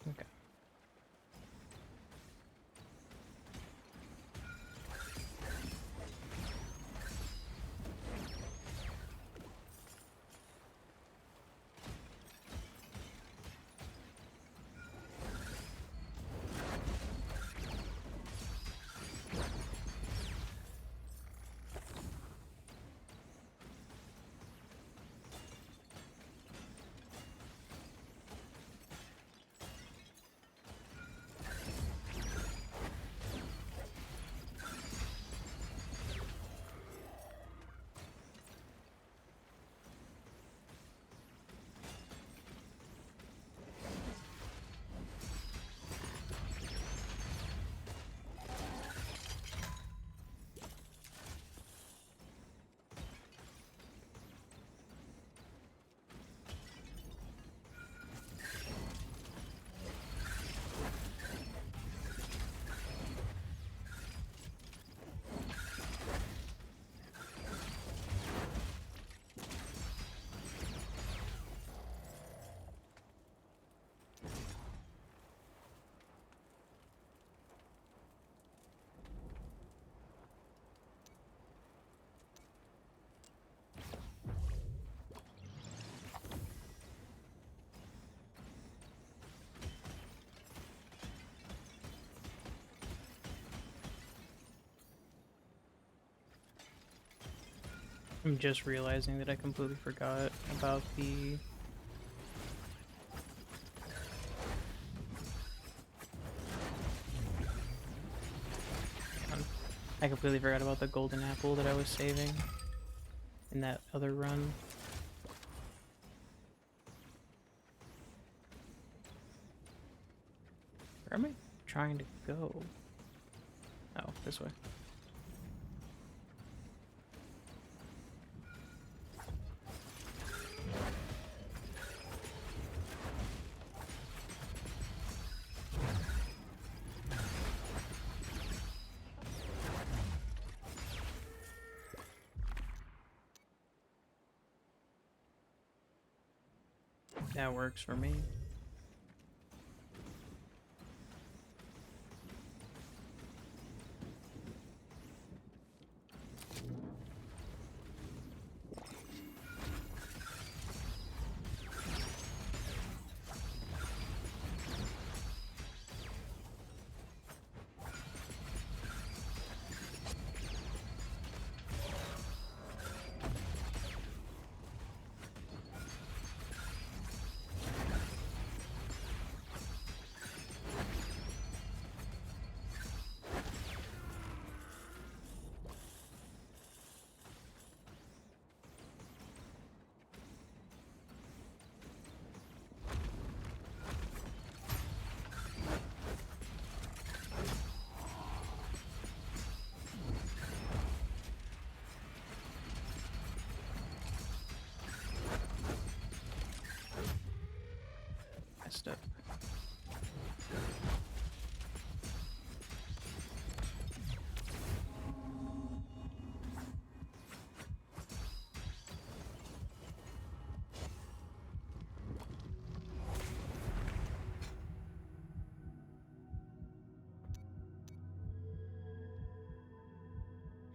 Okay. I'm just realizing that I completely forgot about the... I completely forgot about the golden apple that I was saving in that other run. Where am I trying to go? Oh, this way. That works for me. Messed up.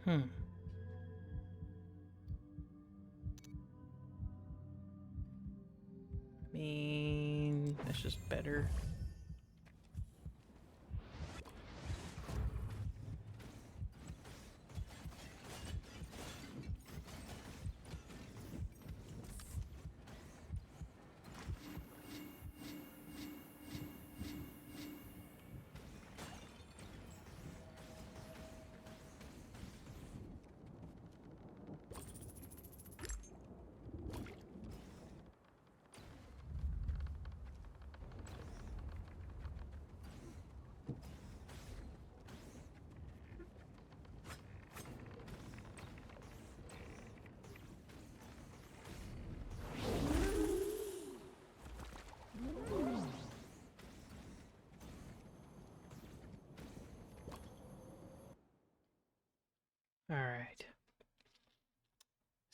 I mean, that's just better.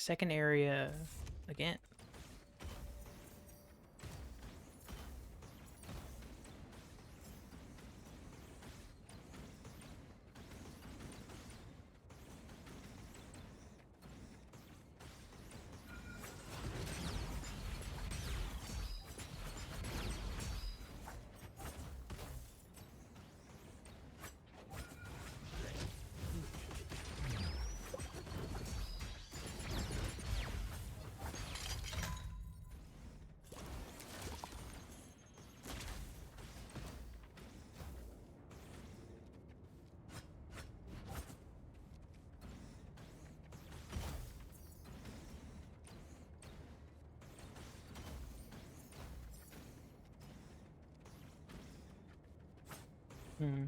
Second area again. Hmm.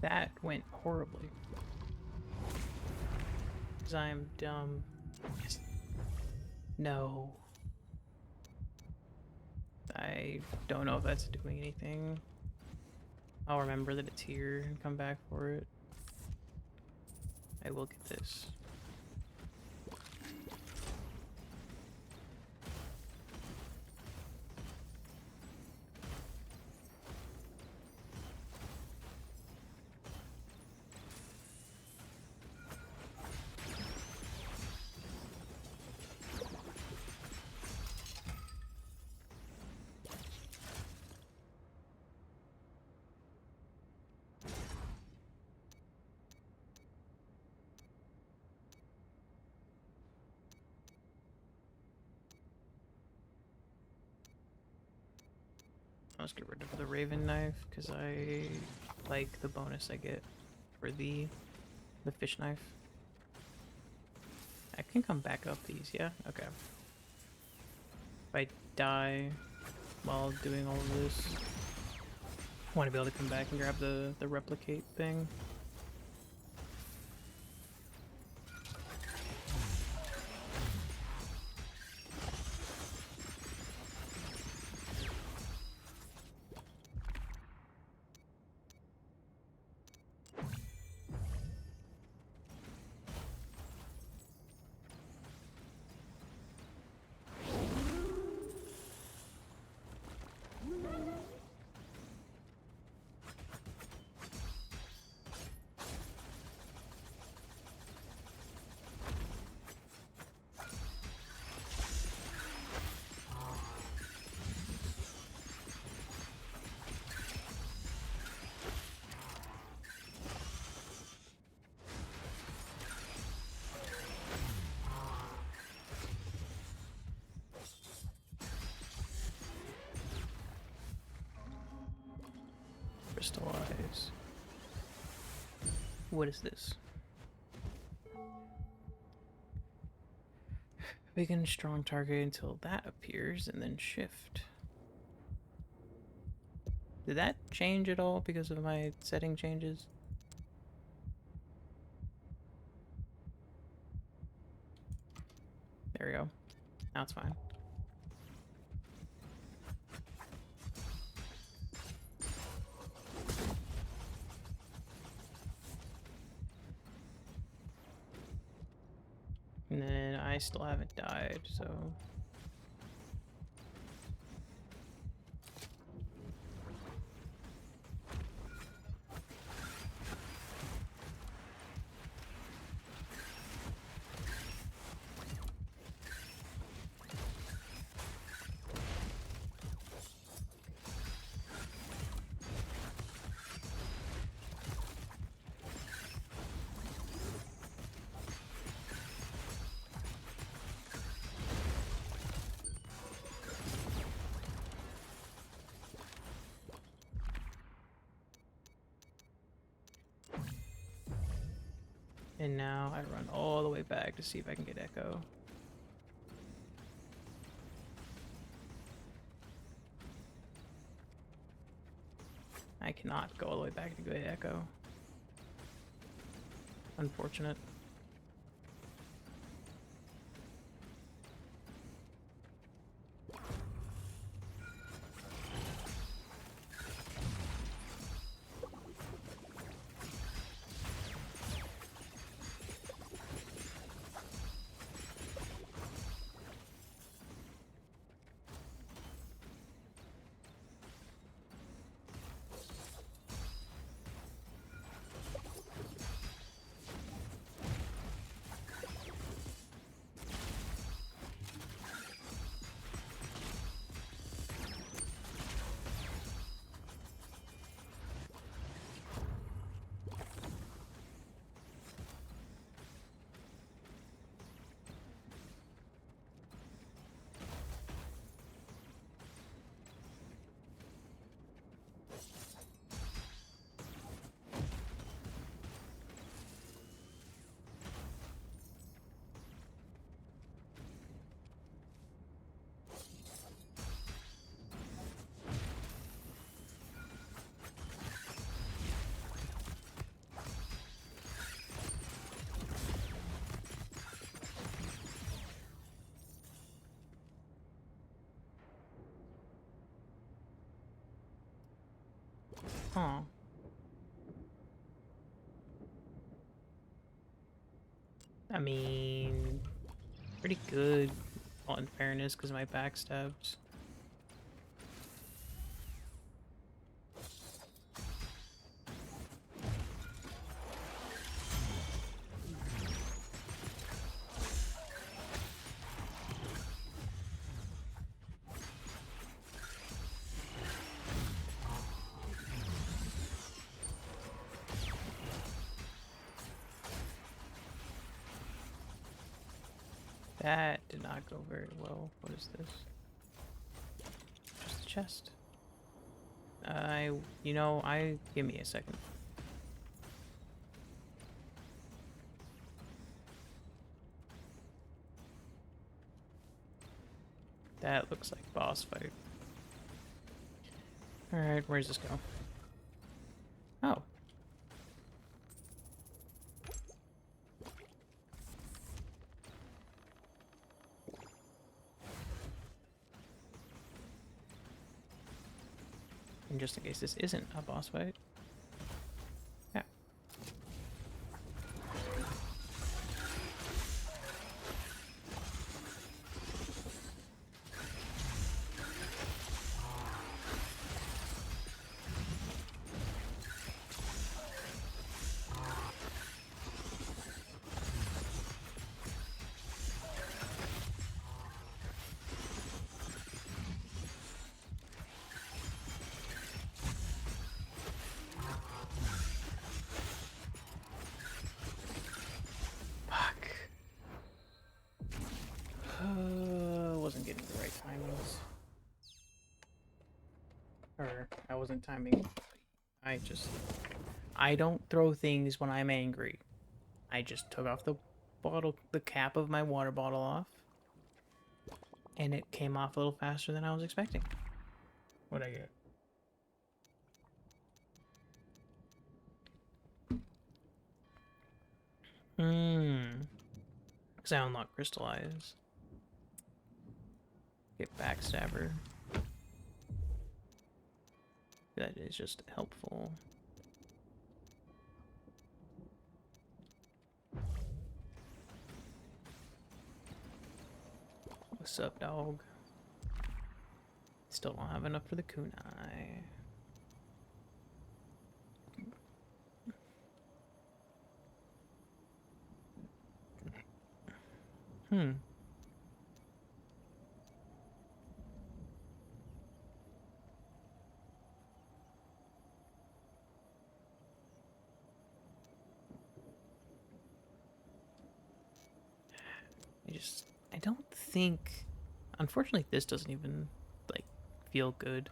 That went horribly. Because I'm dumb. No. I don't know if that's doing anything. I'll remember that it's here and come back for it. I will get this. Let's get rid of the Raven knife because I like the bonus I get for the fish knife. I can come back up these, yeah? Okay. If I die while doing all of this, I want to be able to come back and grab the replicate thing. Crystallize. What is this? Weaken strong target until that appears and then shift. Did that change at all because of my setting changes? There we go. Now it's fine. And then I still haven't died, so... And now I run all the way back to see if I can get Echo. I cannot go all the way back to get Echo. Unfortunate. Huh. I mean, pretty good, all in fairness, because of my backstabs. That did not go very well. What is this? Just a chest. Give me a second. That looks like boss fight. Alright, where's this go? Oh. And just in case this isn't a boss fight. Yeah. Wasn't getting the right timings. Or, I wasn't timing. I don't throw things when I'm angry. I just took off the cap of my water bottle off. And it came off a little faster than I was expecting. What'd I get? Because I unlocked Crystallize. Get Backstabber. That is just helpful. What's up, dog? Still don't have enough for the kunai. I don't think, unfortunately, this doesn't even, like, feel good.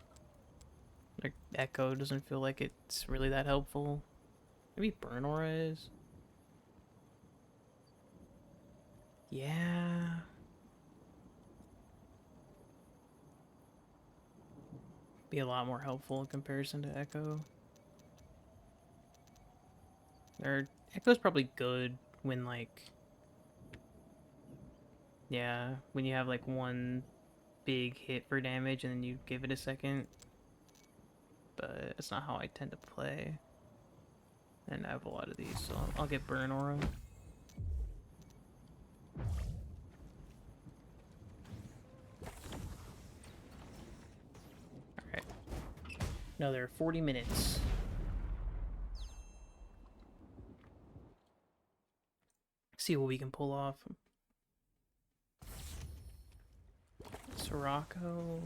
Like, Echo doesn't feel like it's really that helpful. Maybe Burn Aura is. Yeah. Be a lot more helpful in comparison to Echo. Or Echo's probably good when like, yeah, when you have like one big hit for damage and then you give it a second. But it's not how I tend to play. And I have a lot of these, so I'll get Burn Aura. Alright. Another 40 minutes. See what we can pull off. Sirocco.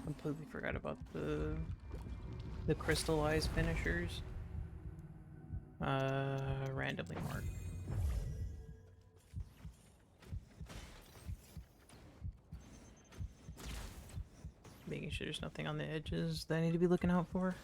Completely forgot about the crystallized finishers. Randomly marked. Making sure there's nothing on the edges that I need to be looking out for.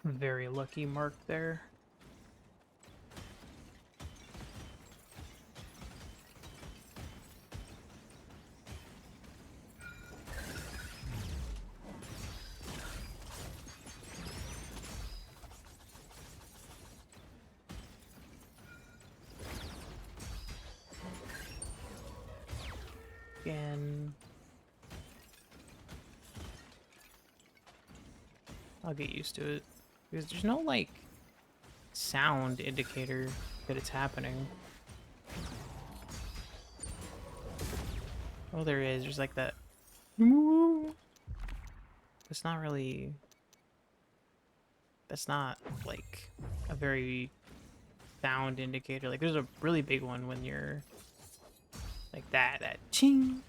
Very lucky mark there. Again. I'll get used to it. Because there's no, like, sound indicator that it's happening. Oh, there is. There's, like, that... It's not really... That's not, like, a very sound indicator. Like, there's a really big one when you're... Like, that ching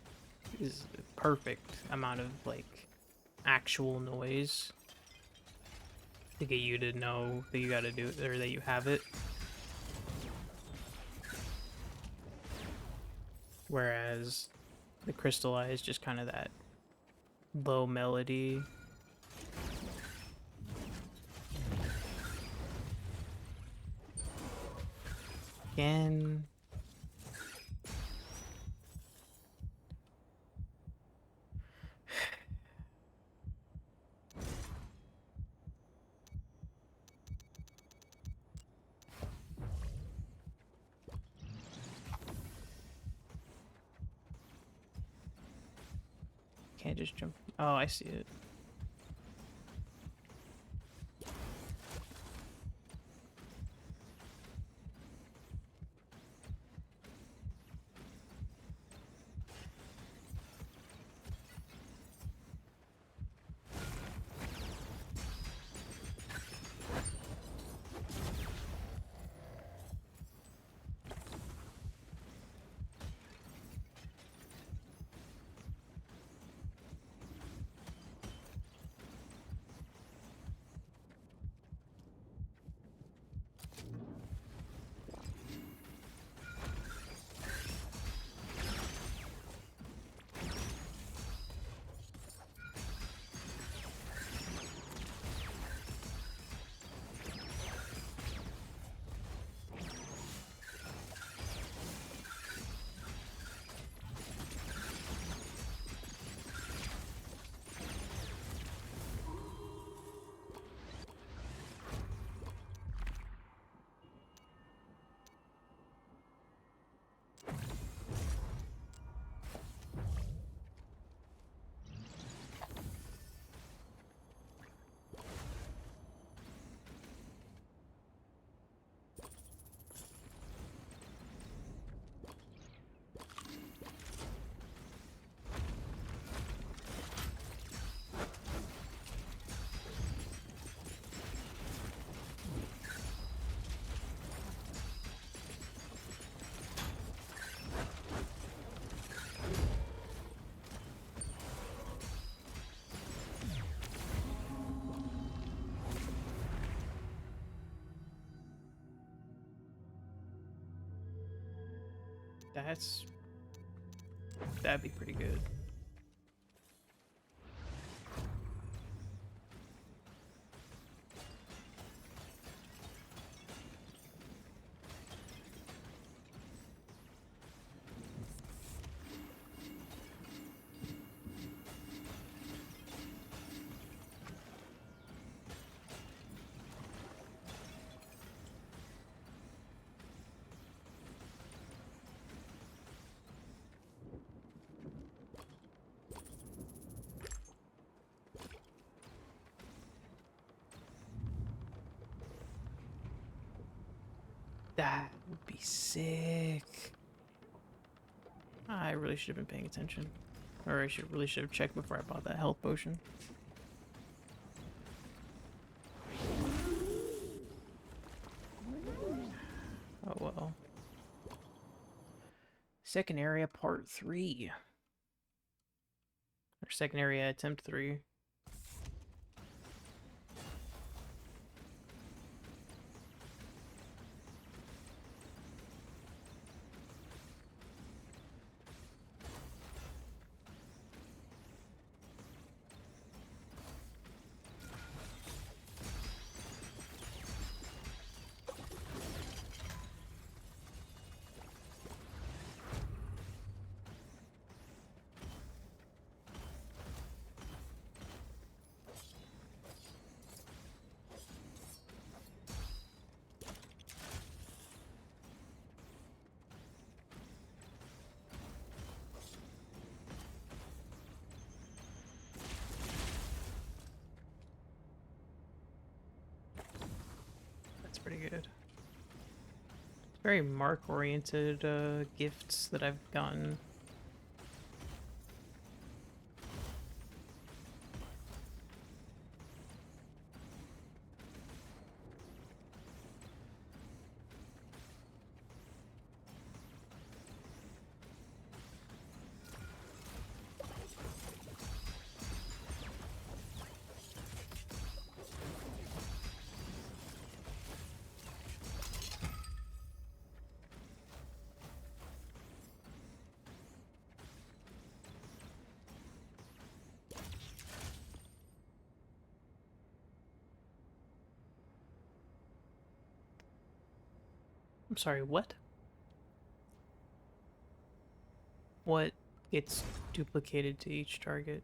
is a perfect amount of, like, actual noise to get you to know that you gotta do it, or that you have it. Whereas the crystallize is just kind of that low melody. Again. Can't just jump. Oh, I see it. That'd be pretty good. That would be sick. I really should have been paying attention. Or I really should have checked before I bought that health potion. Oh well. Second area part 3. Or second area attempt 3. Pretty good. Very mark-oriented gifts that I've gotten. I'm sorry, what? What gets duplicated to each target?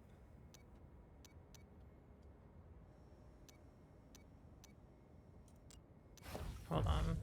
Hold on.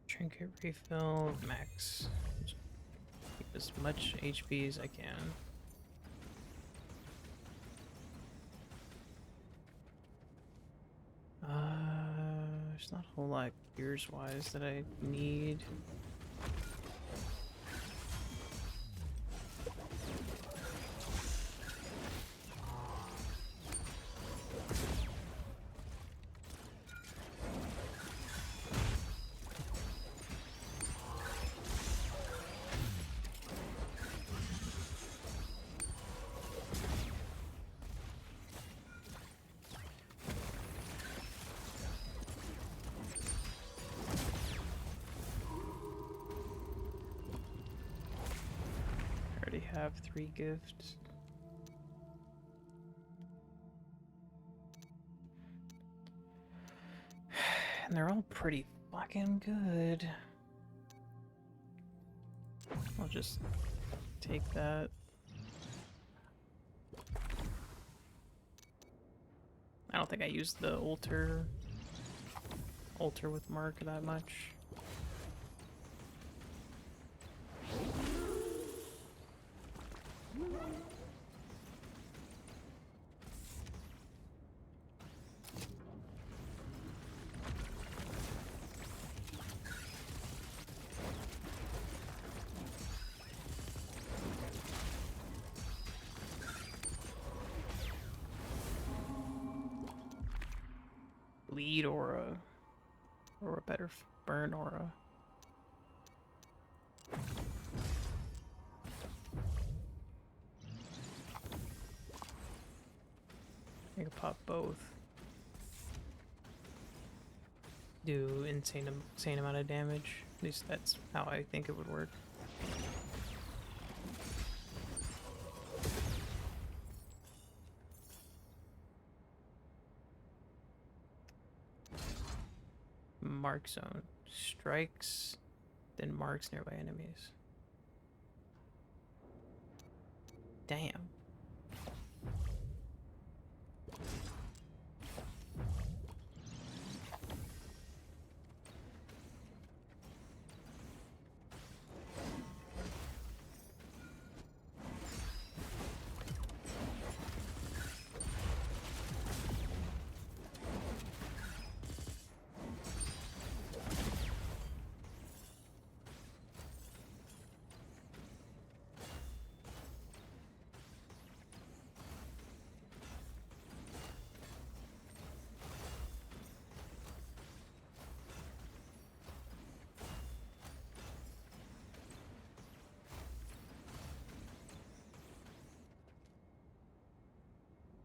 Trinket refill, max. Keep as much HP as I can. There's not a whole lot gears-wise that I need. Have 3 gifts. And they're all pretty fucking good. I'll just take that. I don't think I used the altar with Mark that much. Bleed aura. Or a better burn aura. I could pop both. Do insane amount of damage. At least that's how I think it would work. Mark zone. Strikes, then marks nearby enemies. Damn.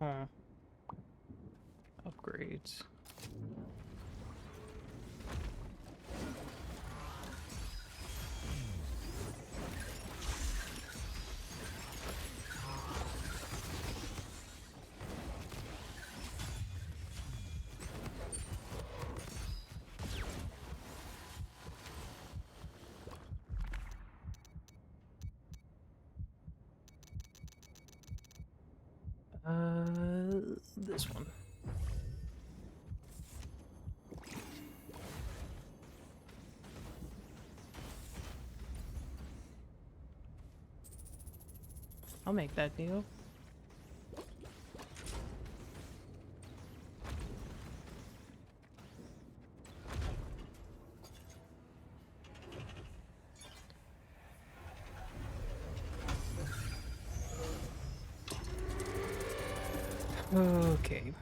Huh. Upgrades. This one. I'll make that deal. Okay.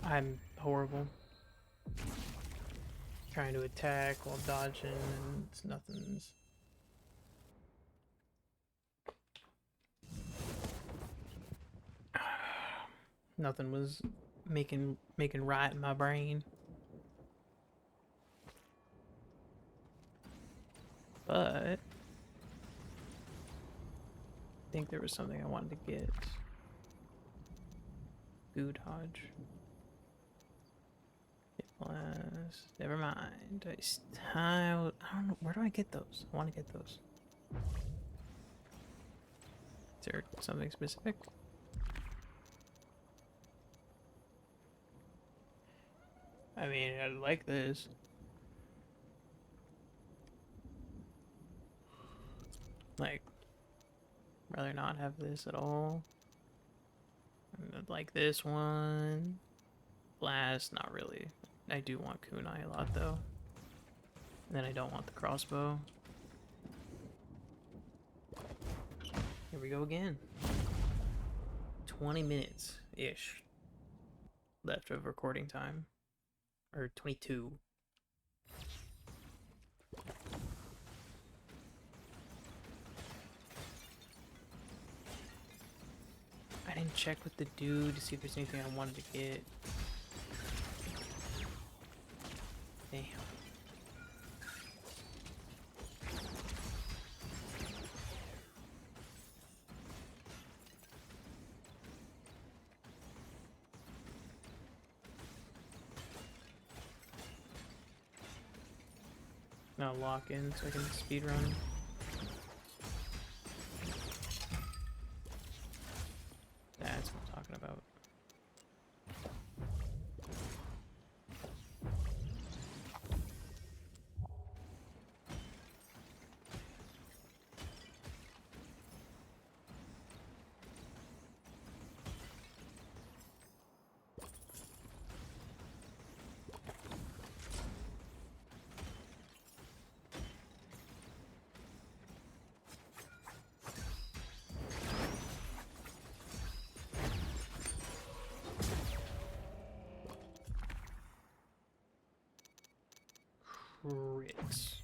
I'm horrible. Trying to attack while dodging and it's nothing's. Nothing was making right in my brain. But I think there was something I wanted to get. Goo dodge. Never mind. I don't know. Where do I get those? I want to get those. Is there something specific? I mean, I like this. Like, rather not have this at all. I'd like this one. Blast, not really. I do want kunai a lot though. And then I don't want the crossbow. Here we go again. 20 minutes-ish left of recording time. Or 22. and check with the dude to see if there's anything I wanted to get. Damn. Now lock in so I can speed run. That's what I'm talking about. Crits.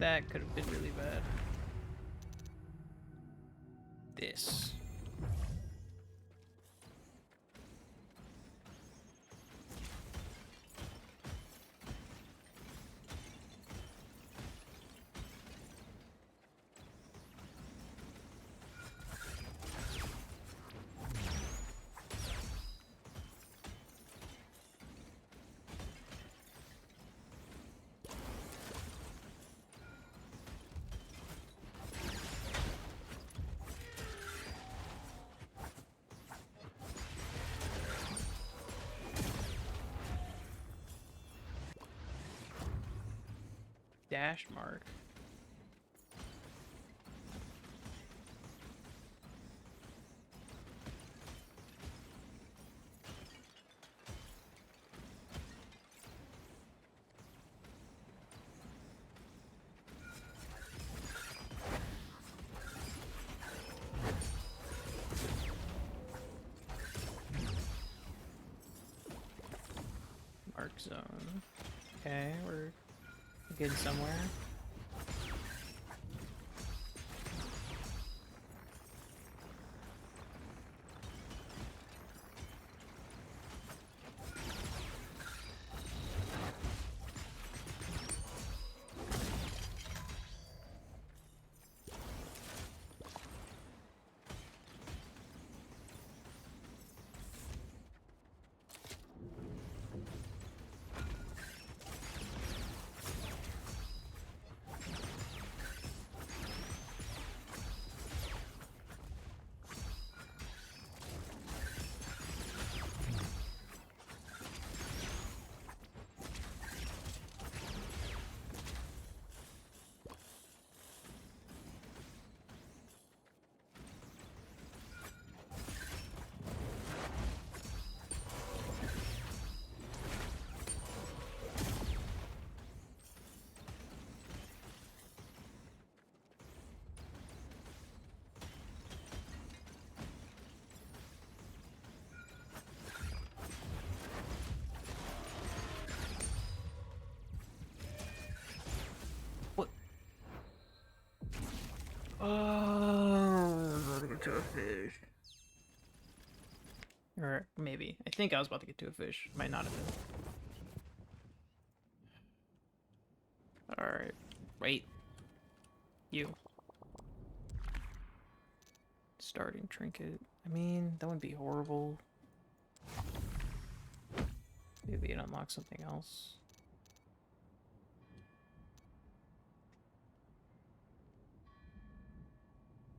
That could have been really bad. This. Dash mark. Mark zone. Okay, we're good somewhere. Oh, I'm about to get to a fish. Or maybe. I think I was about to get to a fish. Might not have been. Alright. Wait. You. Starting trinket. I mean, that wouldn't be horrible. Maybe it unlocks something else.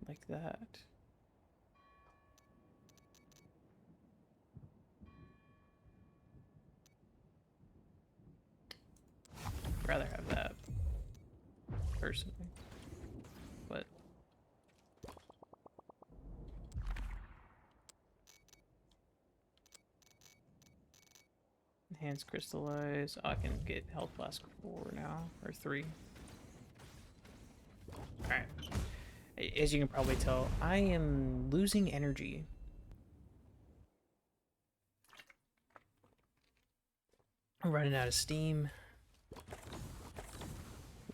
Like that. personally. But enhanced crystallize. Oh, I can get health flask 4 now, or 3. Alright. As you can probably tell, I am losing energy. I'm running out of steam.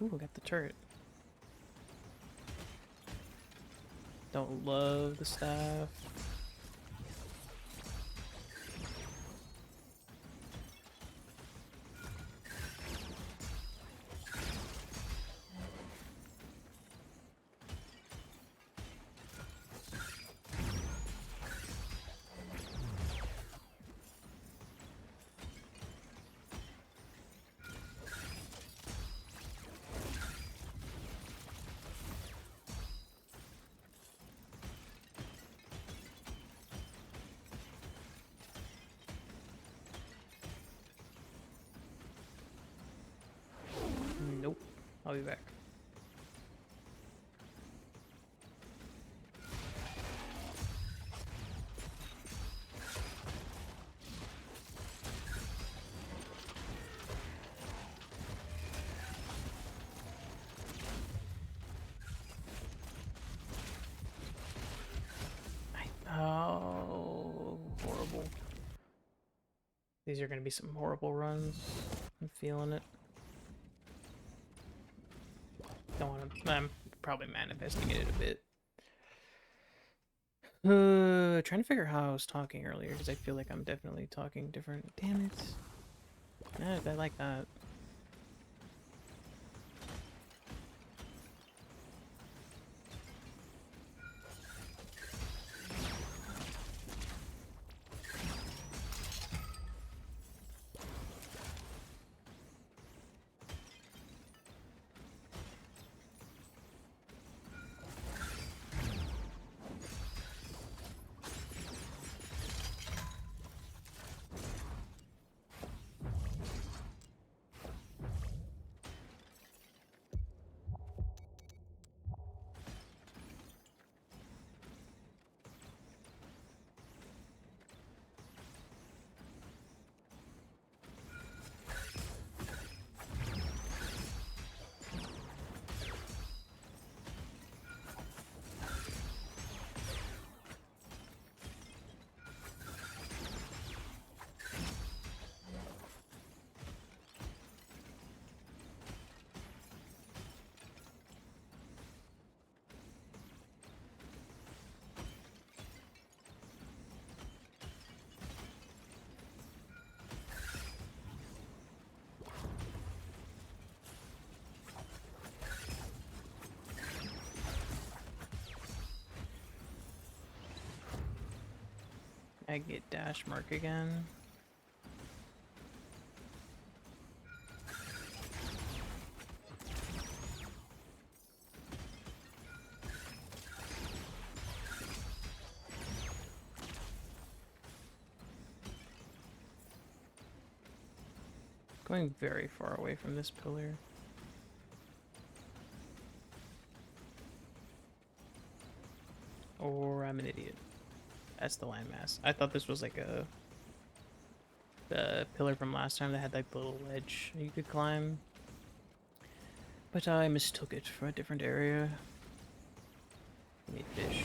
Ooh, I got the turret. Don't love the staff. Nope. I'll be back. Oh, horrible. These are going to be some horrible runs. I'm feeling it. Don't want to. I'm probably manifesting it a bit. Trying to figure out how I was talking earlier because I feel like I'm definitely talking different. Damn it. Yeah, I like that. I get dash mark again. Going very far away from this pillar. Or I'm an idiot. That's the landmass. I thought this was like the pillar from last time that had like the little ledge you could climb. But I mistook it for a different area. Need fish.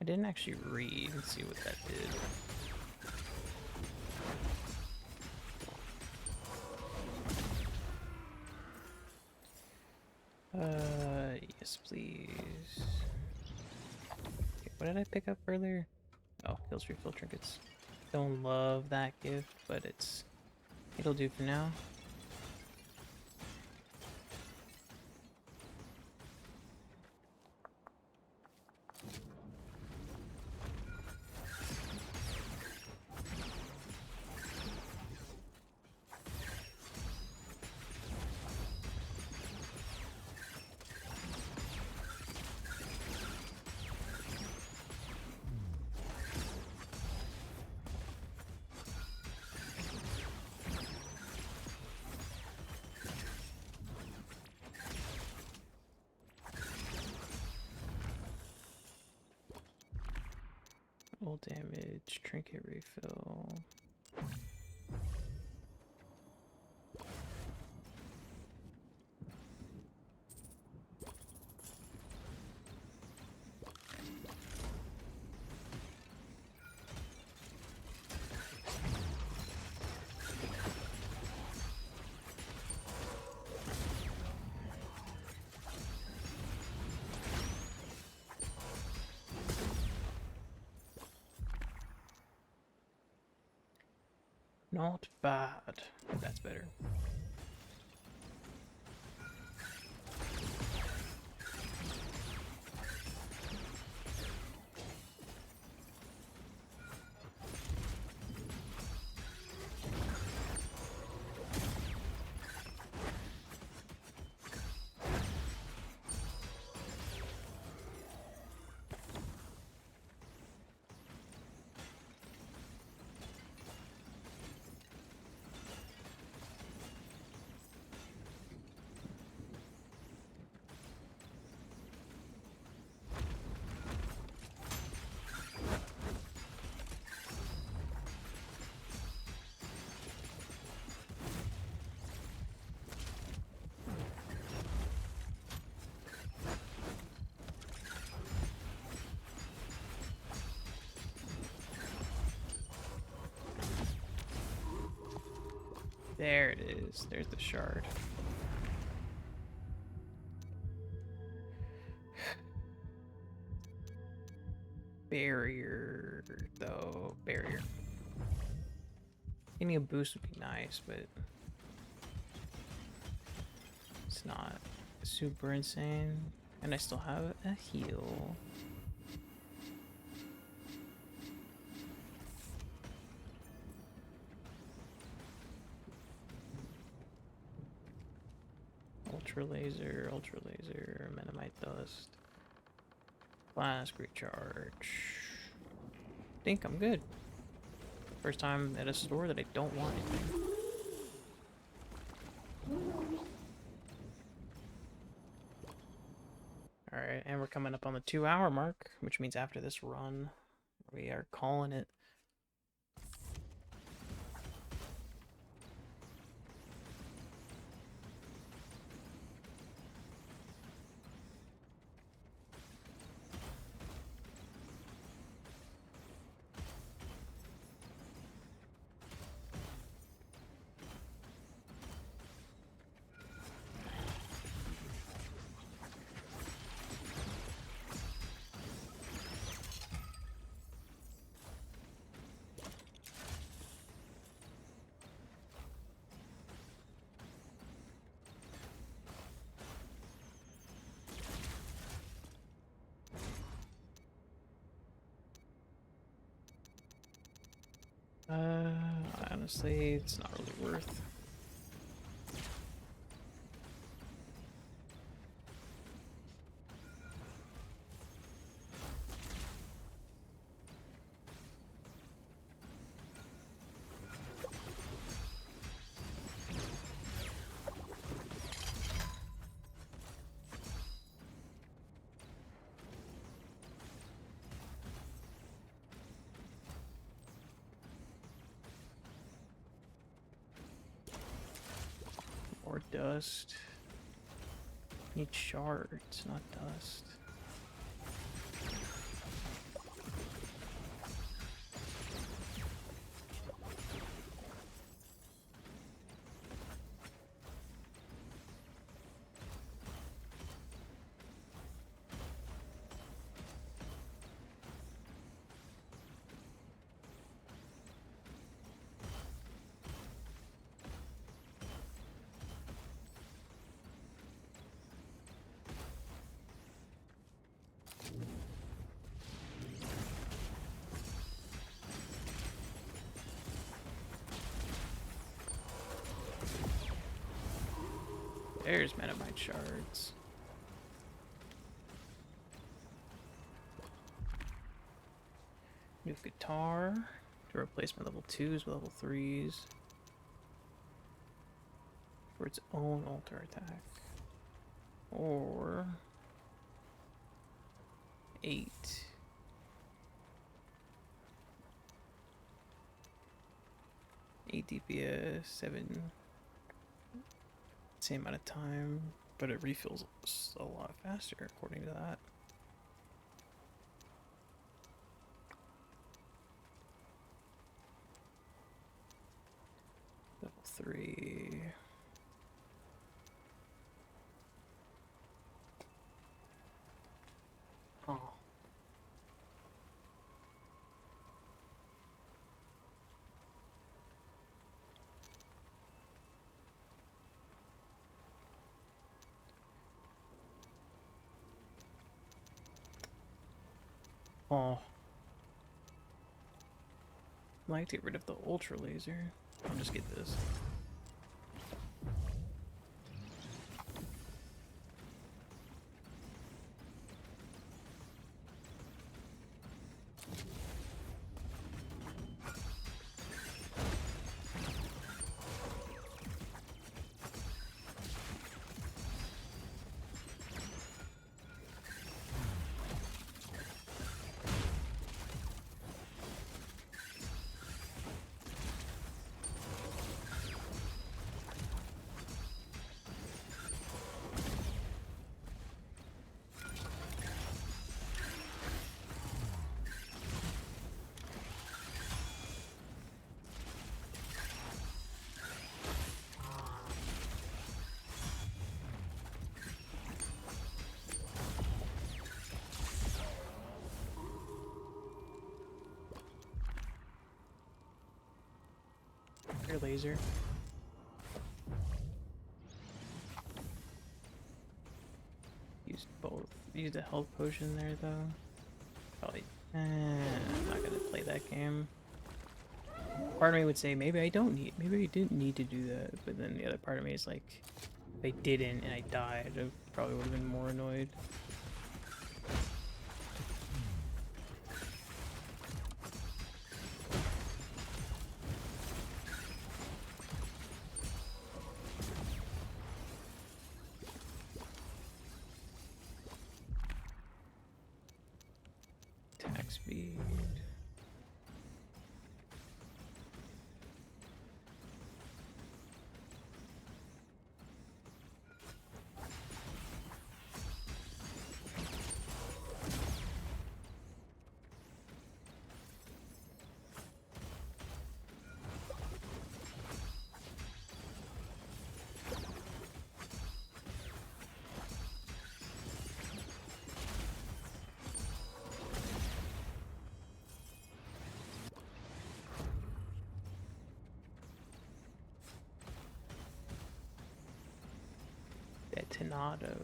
didn't actually read. Let's see what that did. Yes, please. Okay, what did I pick up earlier? Oh, kills refill trinkets. Don't love that gift, but it'll do for now. Full damage, trinket refill. Not bad. That's better. There it is. There's the shard. Barrier, though. Barrier. Getting a boost would be nice, but it's not super insane. And I still have a heal. Ultra laser, Metamite dust. Flask recharge. Think I'm good. First time at a store that I don't want anything. Alright, and we're coming up on the 2-hour mark, which means after this run, we are calling it. Honestly, it's not really worth. Or dust. Need shards, not dust. There's Metamite shards. New guitar to replace my level 2s with level 3s for its own altar attack. Or 8. DPS, 7. Same amount of time, but it refills a lot faster according to that. Level 3. Oh. Oh. I'd like to get rid of the ultra laser. I'll just get this. Your laser. Use both. Use the health potion there though. Probably. I'm not gonna play that game. Part of me would say maybe I didn't need to do that, but then the other part of me is like, if I didn't and I died, I probably would have been more annoyed. Attack speed. Detonado.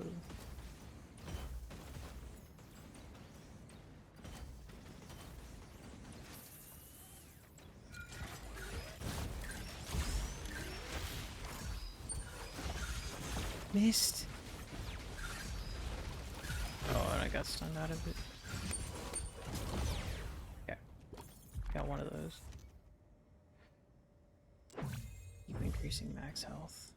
Missed. Oh, and I got stunned out of it. Yeah. Got one of those. Keep increasing max health.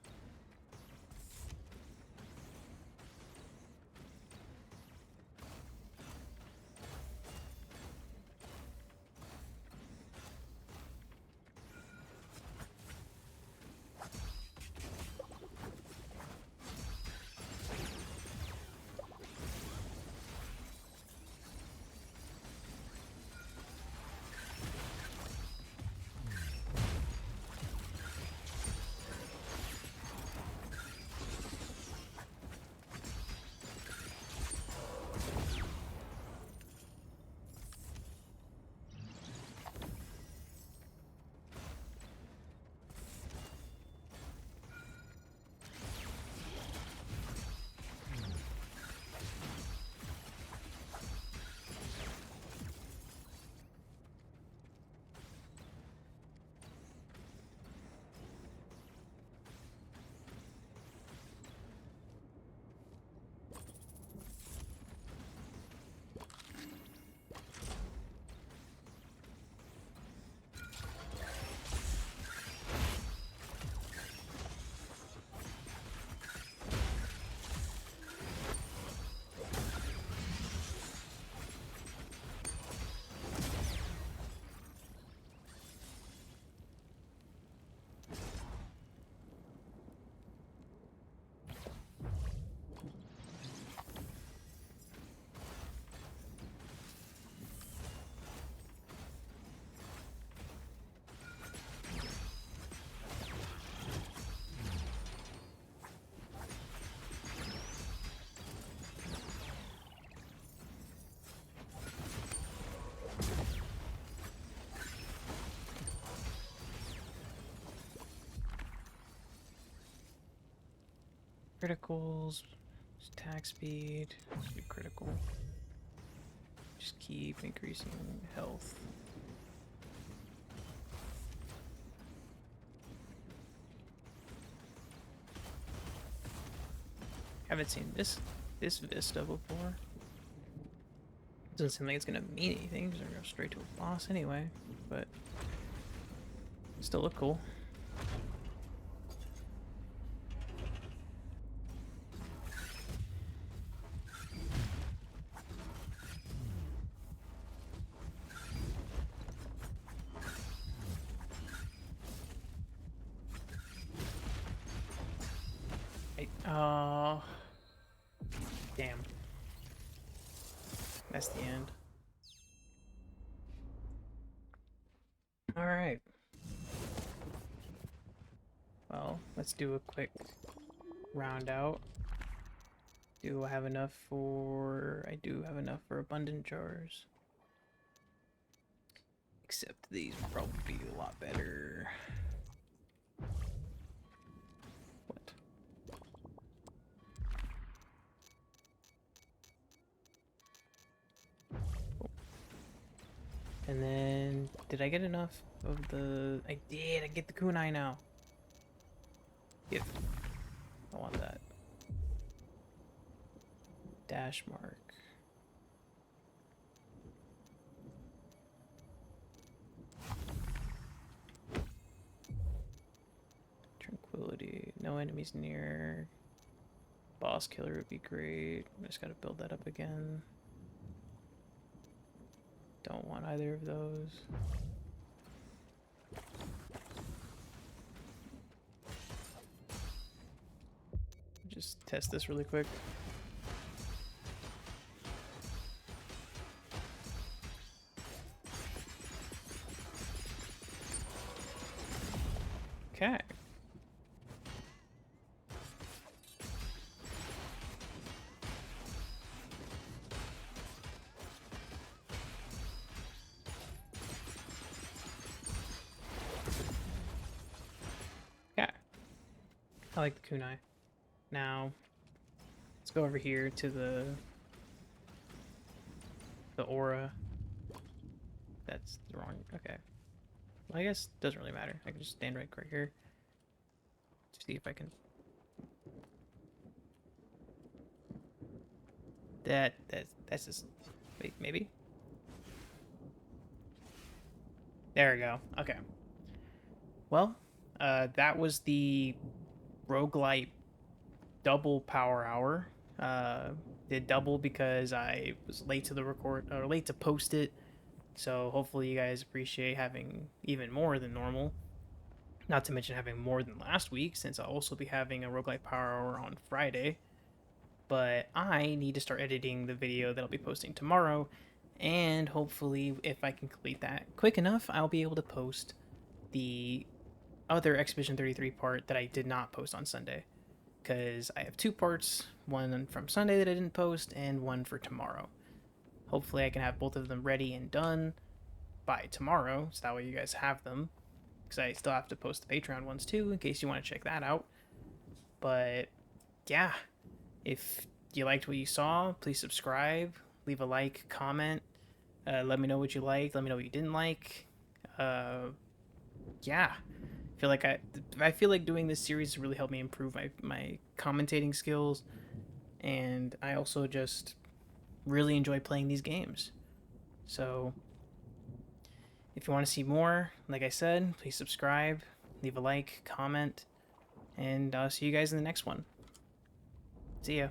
criticals, attack speed, do critical. Just keep increasing health. Haven't seen this vista before. Doesn't seem like it's gonna mean anything. Just gonna go straight to a boss anyway, but still look cool. Damn. That's the end. Alright. Well, let's do a quick round out. Do I have enough for... I do have enough for abundant jars. Except these would probably be a lot better. What? Oh. And then, did I get enough of the... I did! I get the kunai now! Yep. I want that. Dash mark. Tranquility. No enemies near. Boss killer would be great. I just gotta build that up again. Don't want either of those. Just test this really quick. Okay. Okay. I like the kunai. Now, let's go over here to the aura. That's the wrong... Okay. Well, I guess it doesn't really matter. I can just stand right here. See if I can... That's just... Wait, maybe? There we go. Okay. Well, that was the Rogue-lite double power hour. Did double because I was late to the record, or late to post it. So hopefully you guys appreciate having even more than normal. Not to mention having more than last week, since I'll also be having a Rogue-lite Power Hour on Friday. But I need to start editing the video that I'll be posting tomorrow, and hopefully if I can complete that quick enough, I'll be able to post the other Expedition 33 part that I did not post on Sunday. Because I have two parts, one from Sunday that I didn't post, and one for tomorrow. Hopefully I can have both of them ready and done by tomorrow, so that way you guys have them. Because I still have to post the Patreon ones too, in case you want to check that out. But, yeah. If you liked what you saw, please subscribe, leave a like, comment, let me know what you liked, let me know what you didn't like. Yeah. I feel like doing this series really helped me improve my commentating skills, and I also just really enjoy playing these games. So if you want to see more, like I said, please subscribe, leave a like, comment, and I'll see you guys in the next one. See ya.